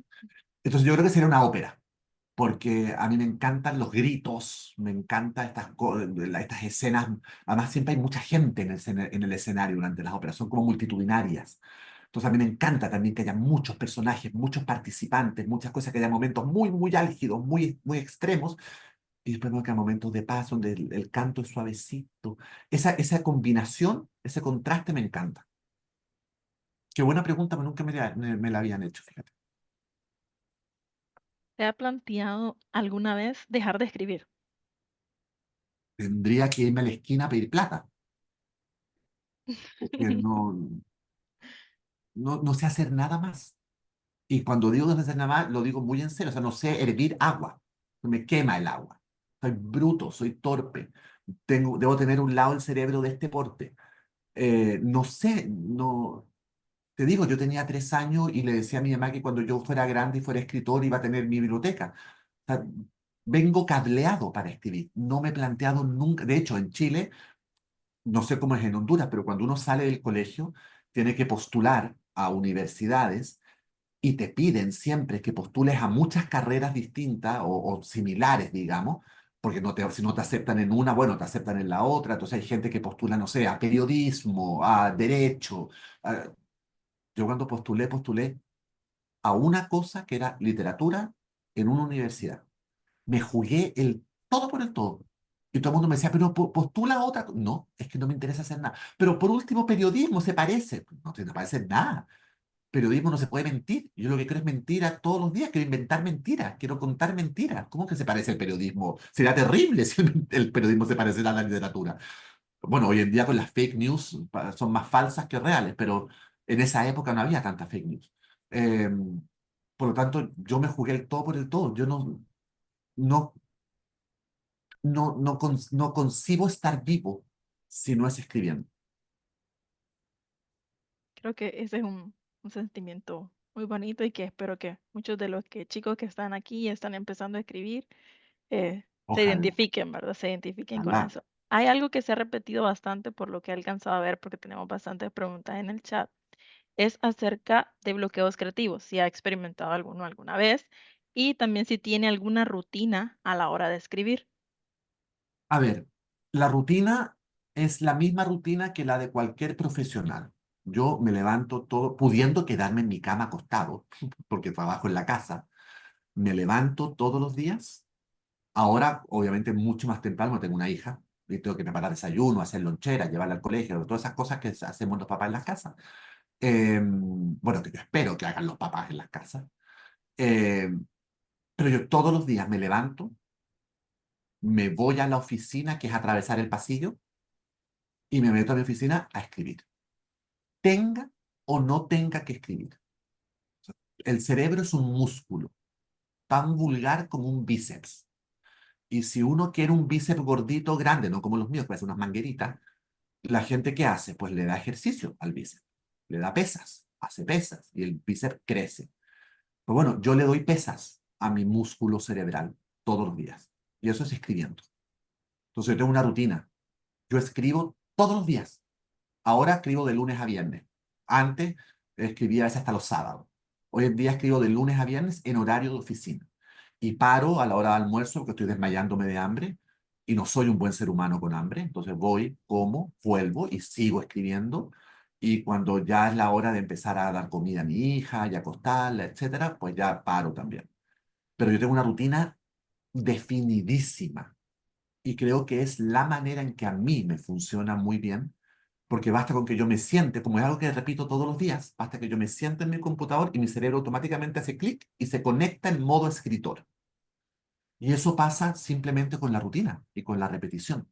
Entonces yo creo que sería una ópera, porque a mí me encantan los gritos, me encantan estas escenas. Además, siempre hay mucha gente en el escenario durante las óperas, son como multitudinarias. Entonces a mí me encanta también que haya muchos personajes, muchos participantes, muchas cosas, que haya momentos muy, muy álgidos, muy, muy extremos, y después que haya momentos de paz donde el canto es suavecito. Esa combinación, ese contraste me encanta. Qué buena pregunta, pero nunca me la habían hecho, fíjate. ¿Te ha planteado alguna vez dejar de escribir? Tendría que irme a la esquina a pedir plata, porque no sé hacer nada más. Y cuando digo no sé hacer nada más, lo digo muy en serio. O sea, no sé hervir agua. Me quema el agua. Soy bruto, soy torpe. Debo tener un lado del cerebro de este porte. No sé, no. Te digo, yo tenía 3 años y le decía a mi mamá que cuando yo fuera grande y fuera escritor iba a tener mi biblioteca. O sea, vengo cableado para escribir. No me he planteado nunca. De hecho, en Chile, no sé cómo es en Honduras, pero cuando uno sale del colegio, tiene que postular a universidades y te piden siempre que postules a muchas carreras distintas o similares, digamos, porque si no te aceptan en una, bueno, te aceptan en la otra. Entonces hay gente que postula, no sé, a periodismo, a derecho. Yo cuando postulé a una cosa que era literatura en una universidad. Me jugué el todo por el todo. Y todo el mundo me decía, pero postula a otra. No, es que no me interesa hacer nada. Pero por último, periodismo se parece. No te parece nada. Periodismo no se puede mentir. Yo lo que quiero es mentira todos los días. Quiero inventar mentiras. Quiero contar mentiras. ¿Cómo que se parece el periodismo? Sería terrible si el periodismo se pareciera a la literatura. Bueno, hoy en día con las fake news son más falsas que reales, pero en esa época no había tantas fake news. Eh, por lo tanto, yo me jugué el todo por el todo. Yo no, no concibo estar vivo si no es escribiendo. Creo que ese es un sentimiento muy bonito y que espero que muchos de los chicos que están aquí y están empezando a escribir se Ojalá, identifiquen, ¿verdad? Se identifiquen con ojalá. eso. Hay algo que se ha repetido bastante por lo que he alcanzado a ver, porque tenemos bastantes preguntas en el chat, es acerca de bloqueos creativos, si ha experimentado alguno alguna vez y también si tiene alguna rutina a la hora de escribir. A ver, la rutina es la misma rutina que la de cualquier profesional. Yo me levanto todo, pudiendo quedarme en mi cama acostado, porque trabajo en la casa. Me levanto todos los días. Ahora, obviamente, mucho más temprano, tengo una hija y tengo que preparar desayuno, hacer lonchera, llevarla al colegio, todas esas cosas que hacemos los papás en las casas. Bueno, que yo espero que hagan los papás en las casas. Em, pero yo todos los días me levanto, me voy a la oficina, que es atravesar el pasillo, y me meto a mi oficina a escribir. Tenga o no tenga que escribir. El cerebro es un músculo tan vulgar como un bíceps. Y si uno quiere un bíceps gordito, grande, no como los míos, que parecen unas mangueritas, la gente ¿qué hace? Pues le da ejercicio al bíceps, le da pesas, hace pesas y el bíceps crece. Pues bueno, yo le doy pesas a mi músculo cerebral todos los días. Y eso es escribiendo. Entonces yo tengo una rutina. Yo escribo todos los días. Ahora escribo de lunes a viernes. Antes escribía a veces hasta los sábados. Hoy en día escribo de lunes a viernes en horario de oficina. Y paro a la hora de almuerzo porque estoy desmayándome de hambre y no soy un buen ser humano con hambre. Entonces voy, como, vuelvo y sigo escribiendo. Y cuando ya es la hora de empezar a dar comida a mi hija y acostarla, etcétera, pues ya paro también. Pero yo tengo una rutina definidísima y creo que es la manera en que a mí me funciona muy bien, porque basta con que yo me siente, como es algo que repito todos los días, basta que yo me siente en mi computador y mi cerebro automáticamente hace clic y se conecta en modo escritor. Y eso pasa simplemente con la rutina y con la repetición.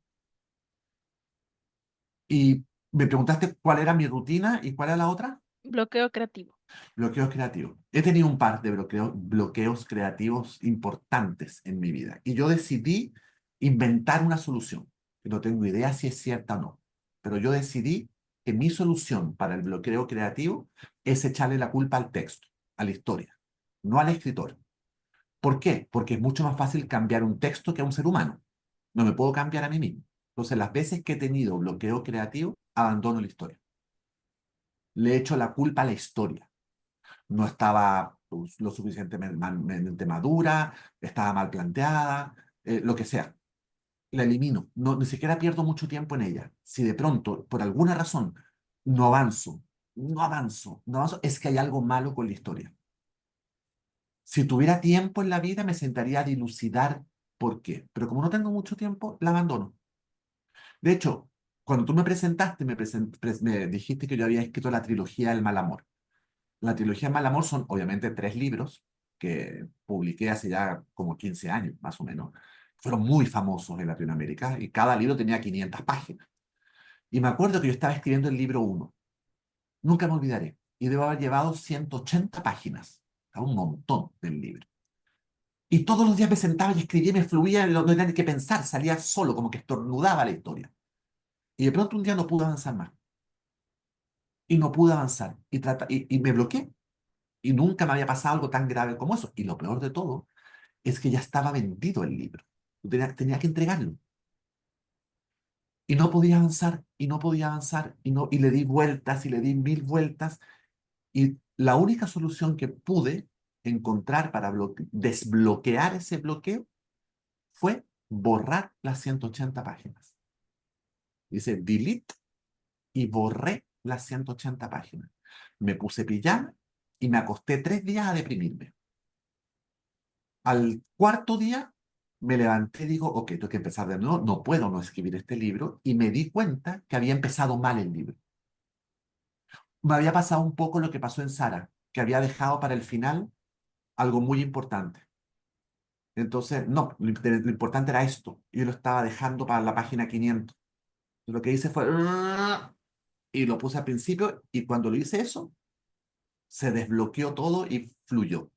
Y me preguntaste cuál era mi rutina y cuál era la otra. Bloqueo creativo. Bloqueos creativos. He tenido un par de bloqueos creativos importantes en mi vida y yo decidí inventar una solución. No tengo idea si es cierta o no, pero yo decidí que mi solución para el bloqueo creativo es echarle la culpa al texto, a la historia, no al escritor. ¿Por qué? Porque es mucho más fácil cambiar un texto que a un ser humano. No me puedo cambiar a mí mismo. Entonces, las veces que he tenido bloqueo creativo, abandono la historia. Le echo la culpa a la historia. No estaba pues, lo suficientemente madura, estaba mal planteada, lo que sea. La elimino. No, ni siquiera pierdo mucho tiempo en ella. Si de pronto, por alguna razón, no avanzo, es que hay algo malo con la historia. Si tuviera tiempo en la vida, me sentaría a dilucidar por qué. Pero como no tengo mucho tiempo, la abandono. De hecho, cuando tú me presentaste, me dijiste que yo había escrito la trilogía del mal amor. La trilogía del mal amor son obviamente 3 libros que publiqué hace ya como 15 años, más o menos. Fueron muy famosos en Latinoamérica y cada libro tenía 500 páginas. Y me acuerdo que yo estaba escribiendo el libro uno. Nunca me olvidaré. Y debo haber llevado 180 páginas. Un montón del libro. Y todos los días me sentaba y escribía y me fluía, no tenía ni que pensar, salía solo, como que estornudaba la historia. Y de pronto un día no pude avanzar más. Y no pude avanzar. Y me bloqueé. Y nunca me había pasado algo tan grave como eso. Y lo peor de todo es que ya estaba vendido el libro. Tenía que entregarlo. Y no podía avanzar, y no podía avanzar, y le di vueltas, y le di 1000 vueltas. Y la única solución que pude encontrar para desbloquear ese bloqueo fue borrar las 180 páginas. Dice delete y borré las 180 páginas. Me puse pijama y me acosté 3 días a deprimirme. Al cuarto día me levanté y digo, ok, tengo que empezar de nuevo, no puedo no escribir este libro, y me di cuenta que había empezado mal el libro. Me había pasado un poco lo que pasó en Sara, que había dejado para el final algo muy importante. Entonces, no, lo importante era esto, y yo lo estaba dejando para la página 500. Lo que hice fue, y lo puse al principio, y cuando lo hice eso, se desbloqueó todo y fluyó.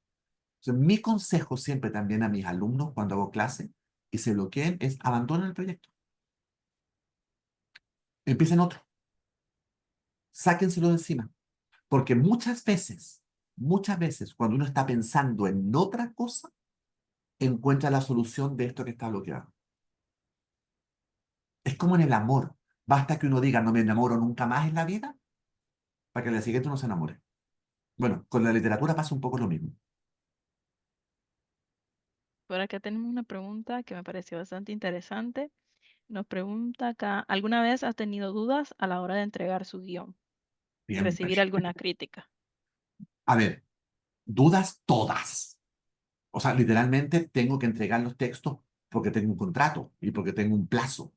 Entonces, mi consejo siempre también a mis alumnos cuando hago clase y se bloqueen es abandonen el proyecto. Empiecen otro. Sáquenselo de encima. Porque muchas veces, cuando uno está pensando en otra cosa, encuentra la solución de esto que está bloqueado. Es como en el amor. Basta que uno diga, no me enamoro nunca más en la vida, para que al día siguiente uno se enamore. Bueno, con la literatura pasa un poco lo mismo. Por acá tenemos una pregunta que me pareció bastante interesante. Nos pregunta acá, ¿alguna vez has tenido dudas a la hora de entregar su guión y Siempre. recibir alguna crítica? A ver, dudas todas. O sea, literalmente tengo que entregar los textos porque tengo un contrato y porque tengo un plazo.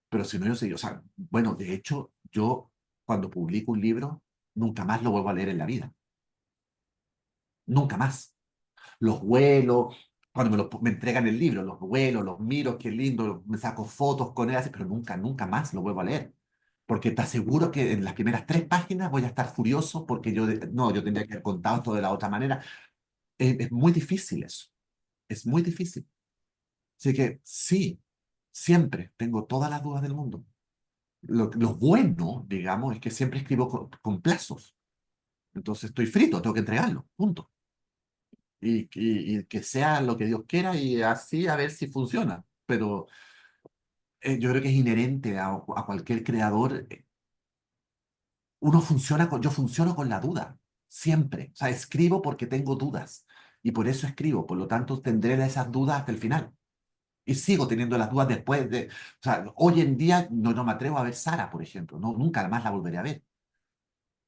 Pero si no, yo sé, o sea, bueno, de hecho, yo cuando publico un libro, nunca más lo vuelvo a leer en la vida. Nunca más. Los vuelo, cuando me entregan el libro, los vuelo, los miro, qué lindo, me saco fotos con él, así, pero nunca más lo vuelvo a leer. Porque te aseguro que en las primeras 3 páginas voy a estar furioso porque no, yo tendría que haber contado esto de la otra manera. Es muy difícil eso. Es muy difícil. Así que sí, siempre tengo todas las dudas del mundo. Lo bueno, digamos, es que siempre escribo con plazos. Entonces estoy frito, tengo que entregarlo, punto. Y que sea lo que Dios quiera y así a ver si funciona. Pero yo creo que es inherente a cualquier creador. Yo funciono con la duda, siempre. O sea, escribo porque tengo dudas y por eso escribo. Por lo tanto, tendré esas dudas hasta el final. Y sigo teniendo las dudas después de... O sea, hoy en día no me atrevo a ver Sara, por ejemplo. No, nunca más la volveré a ver.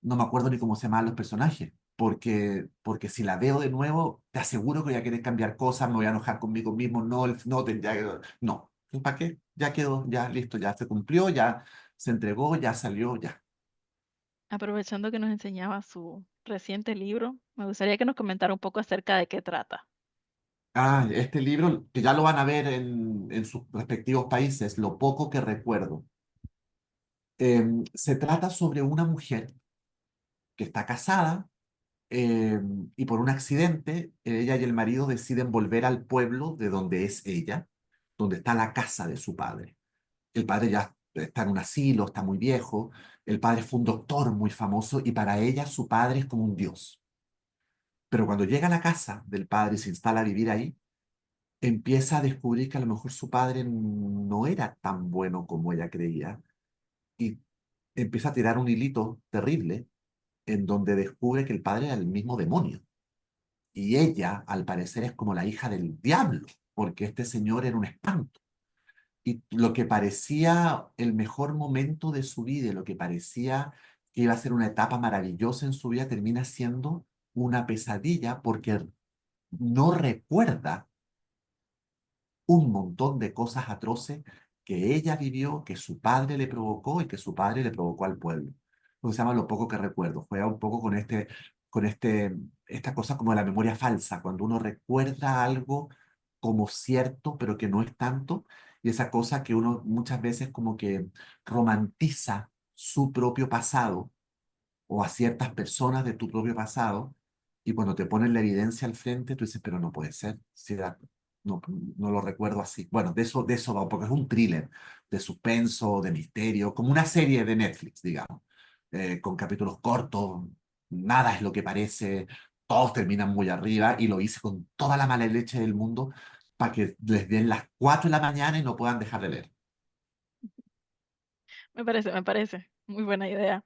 No me acuerdo ni cómo se llamaban los personajes. Porque si la veo de nuevo, te aseguro que voy a querer cambiar cosas, me voy a enojar conmigo mismo, no, no, no. ¿Para qué? Ya quedó, ya listo, ya se cumplió, ya se entregó, ya salió, ya. Aprovechando que nos enseñaba su reciente libro, me gustaría que nos comentara un poco acerca de qué trata. Ah, este libro, que ya lo van a ver en sus respectivos países, Lo poco que recuerdo. Se trata sobre una mujer que está casada eh, y por un accidente ella y el marido deciden volver al pueblo de donde es ella, donde está la casa de su padre. El padre ya está en un asilo, está muy viejo. El padre fue un doctor muy famoso y para ella su padre es como un dios. Pero cuando llega a la casa del padre y se instala a vivir ahí, empieza a descubrir que a lo mejor su padre no era tan bueno como ella creía y empieza a tirar un hilito terrible en donde descubre que el padre era el mismo demonio. Y ella, al parecer, es como la hija del diablo, porque este señor era un espanto. Y lo que parecía el mejor momento de su vida, y lo que parecía que iba a ser una etapa maravillosa en su vida, termina siendo una pesadilla porque no recuerda un montón de cosas atroces que ella vivió, que su padre le provocó y que su padre le provocó al pueblo. Entonces se llama Lo poco que recuerdo. Juega un poco esta cosa como de la memoria falsa, cuando uno recuerda algo como cierto, pero que no es tanto, y esa cosa que uno muchas veces como que romantiza su propio pasado o a ciertas personas de tu propio pasado, y cuando te ponen la evidencia al frente, tú dices, pero no puede ser, si no, no lo recuerdo así. Bueno, de eso va, porque es un thriller de suspenso, de misterio, como una serie de Netflix, digamos, con capítulos cortos, nada es lo que parece, todos terminan muy arriba, y lo hice con toda la mala leche del mundo para que les den las 4 de la mañana y no puedan dejar de leer. Me parece, muy buena idea.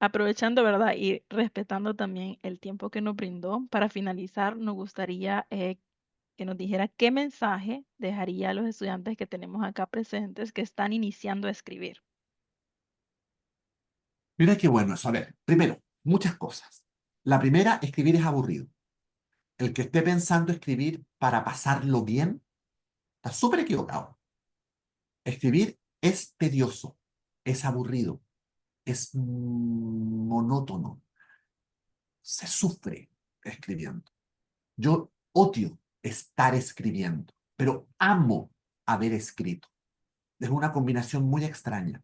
Aprovechando, ¿verdad? Y respetando también el tiempo que nos brindó, para finalizar, nos gustaría que nos dijera qué mensaje dejaría a los estudiantes que tenemos acá presentes que están iniciando a escribir. Mira qué bueno eso. A ver, primero, muchas cosas. La primera, escribir es aburrido. El que esté pensando escribir para pasarlo bien, está súper equivocado. Escribir es tedioso, es aburrido, es monótono, se sufre escribiendo. Yo odio estar escribiendo, pero amo haber escrito. Es una combinación muy extraña,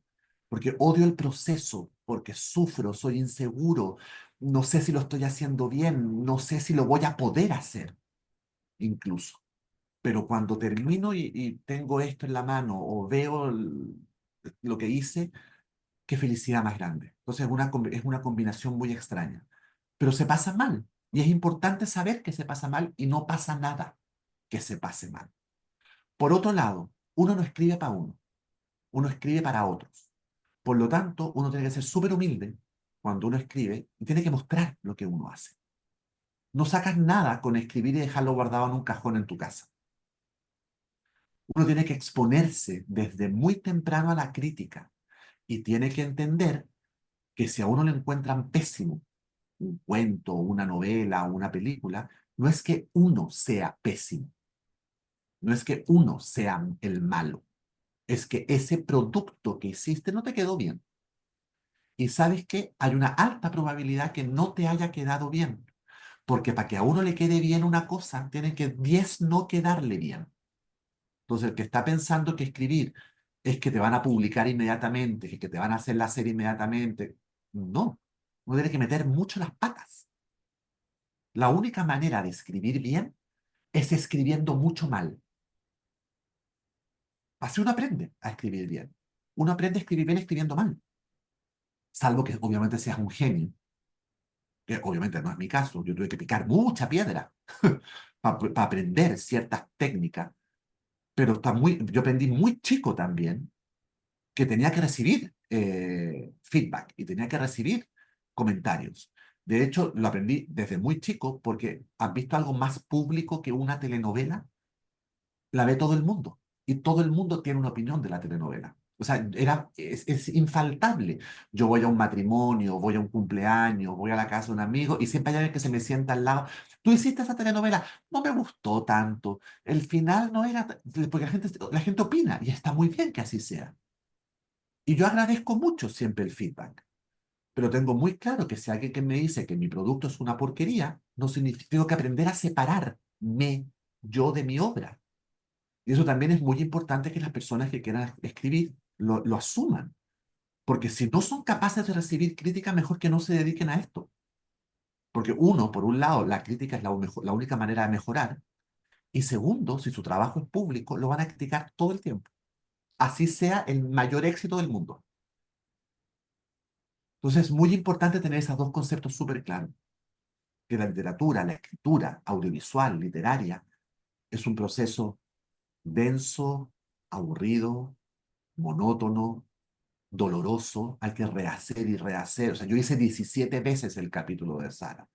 porque odio el proceso, porque sufro, soy inseguro, no sé si lo estoy haciendo bien, no sé si lo voy a poder hacer, incluso. Pero cuando termino y tengo esto en la mano o veo lo que hice, qué felicidad más grande. Entonces es una combinación muy extraña. Pero se pasa mal. Y es importante saber que se pasa mal y no pasa nada que se pase mal. Por otro lado, uno no escribe para uno escribe para otros. Por lo tanto, uno tiene que ser súper humilde cuando uno escribe y tiene que mostrar lo que uno hace. No sacas nada con escribir y dejarlo guardado en un cajón en tu casa. Uno tiene que exponerse desde muy temprano a la crítica y tiene que entender que si a uno le encuentran pésimo un cuento, una novela o una película, no es que uno sea pésimo, no es que uno sea el malo, es que ese producto que hiciste no te quedó bien. Y sabes que hay una alta probabilidad que no te haya quedado bien, porque para que a uno le quede bien una cosa, tienen que 10 no quedarle bien. Entonces, el que está pensando que escribir es que te van a publicar inmediatamente, que te van a hacer la serie inmediatamente, no, uno tiene que meter mucho las patas. La única manera de escribir bien es escribiendo mucho mal. Así uno aprende a escribir bien. Uno aprende a escribir bien escribiendo mal, salvo que obviamente seas un genio, que obviamente no es mi caso, yo tuve que picar mucha piedra para aprender ciertas técnicas, pero yo aprendí muy chico también que tenía que recibir feedback y tenía que recibir comentarios. De hecho, lo aprendí desde muy chico porque has visto algo más público que una telenovela, la ve todo el mundo y todo el mundo tiene una opinión de la telenovela. O sea, es infaltable. Yo voy a un matrimonio, voy a un cumpleaños, voy a la casa de un amigo y siempre hay alguien que se me sienta al lado. Tú hiciste esa telenovela, no me gustó tanto. El final no era, porque la gente opina y está muy bien que así sea. Y yo agradezco mucho siempre el feedback, pero tengo muy claro que si alguien que me dice que mi producto es una porquería, no significa, tengo que aprender a separarme yo de mi obra. Y eso también es muy importante que las personas que quieran escribir lo asuman, porque si no son capaces de recibir crítica, mejor que no se dediquen a esto. Porque uno, por un lado, la crítica es la única manera de mejorar, y segundo, si su trabajo es público, lo van a criticar todo el tiempo. Así sea el mayor éxito del mundo. Entonces es muy importante tener esos dos conceptos súper claros, que la literatura, la escritura audiovisual, literaria, es un proceso denso, aburrido, monótono, doloroso, al que rehacer y rehacer. O sea, yo hice 17 veces el capítulo de Sara,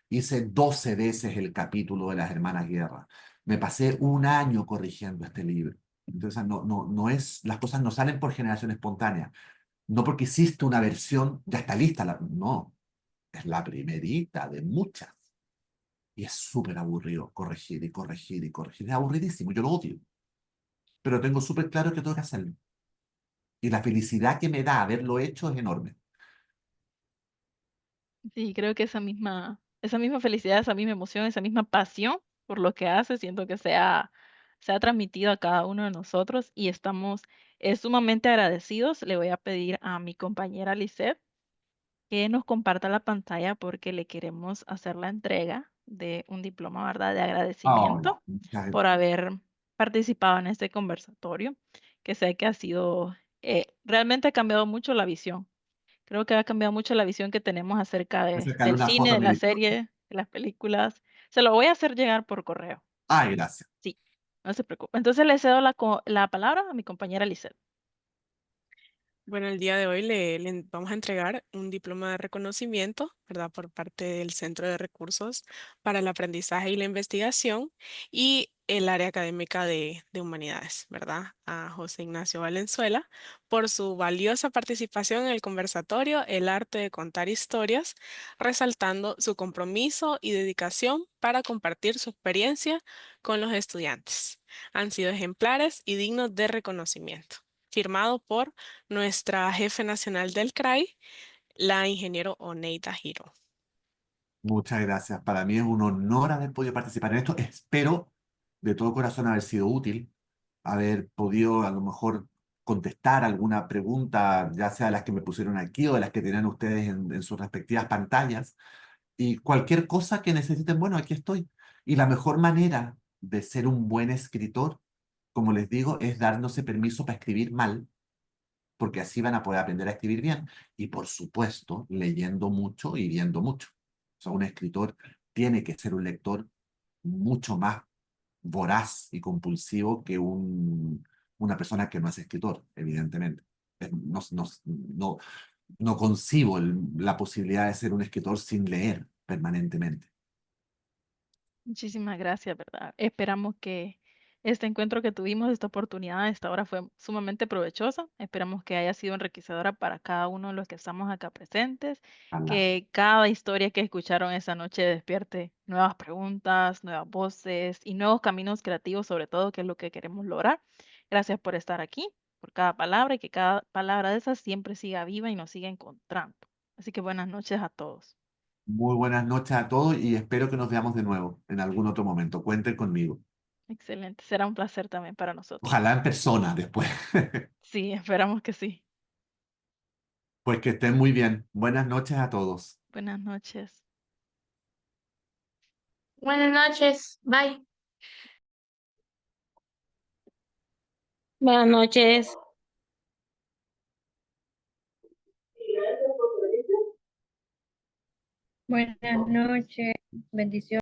hice 12 veces el capítulo de las Hermanas Guerra, me pasé un año corrigiendo este libro. Entonces, no es, las cosas no salen por generación espontánea, no porque hiciste una versión, ya está lista, no, es la primerita de muchas. Y es súper aburrido corregir y corregir y corregir. Es aburridísimo, yo lo odio. Pero tengo súper claro que tengo que hacerlo. Y la felicidad que me da haberlo hecho es enorme. Sí, creo que esa misma felicidad, esa misma emoción, esa misma pasión por lo que hace, siento que se ha transmitido a cada uno de nosotros y estamos sumamente agradecidos. Le voy a pedir a mi compañera Lisette que nos comparta la pantalla porque le queremos hacer la entrega de un diploma, ¿verdad? De Ay, agradecimiento por haber participado en este conversatorio, que sé que ha sido, realmente ha cambiado mucho la visión. Creo que ha cambiado mucho la visión que tenemos acerca voy a sacarle del una cine, foto a de mi la editor. serie, de las películas. Se lo voy a hacer llegar por correo. Ay, gracias. Sí, no se preocupe. Entonces le cedo la palabra a mi compañera Lisette. Bueno, el día de hoy le vamos a entregar un diploma de reconocimiento, ¿verdad? Por parte del Centro de Recursos para el Aprendizaje y la Investigación y el área académica de Humanidades, ¿verdad? A José Ignacio Valenzuela por su valiosa participación en el conversatorio El arte de contar historias, resaltando su compromiso y dedicación para compartir su experiencia con los estudiantes. Han sido ejemplares y dignos de reconocimiento. Firmado por nuestra jefe nacional del CRAI, la ingeniero Oneida Giro. Muchas gracias. Para mí es un honor haber podido participar en esto. Espero de todo corazón haber sido útil, haber podido a lo mejor contestar alguna pregunta, ya sea de las que me pusieron aquí o de las que tienen ustedes en sus respectivas pantallas. Y cualquier cosa que necesiten, bueno, aquí estoy. Y la mejor manera de ser un buen escritor, como les digo, es dándose permiso para escribir mal, porque así van a poder aprender a escribir bien. Y por supuesto, leyendo mucho y viendo mucho. O sea, un escritor tiene que ser un lector mucho más voraz y compulsivo que una persona que no es escritor, evidentemente. No, no concibo la posibilidad de ser un escritor sin leer permanentemente. Muchísimas gracias, ¿verdad? Esperamos que este encuentro que tuvimos, esta oportunidad, esta hora fue sumamente provechosa. Esperamos que haya sido enriquecedora para cada uno de los que estamos acá presentes, Ojalá. que cada historia que escucharon esa noche despierte nuevas preguntas, nuevas voces y nuevos caminos creativos, sobre todo, que es lo que queremos lograr. Gracias por estar aquí, por cada palabra y que cada palabra de esas siempre siga viva y nos siga encontrando. Así que buenas noches a todos. Muy buenas noches a todos y espero que nos veamos de nuevo en algún otro momento. Cuenten conmigo. Excelente, será un placer también para nosotros. Ojalá en persona después. Sí, esperamos que sí. Pues que estén muy bien. Buenas noches a todos. Buenas noches. Buenas noches. Bye. Buenas noches. Buenas noches. Bendiciones.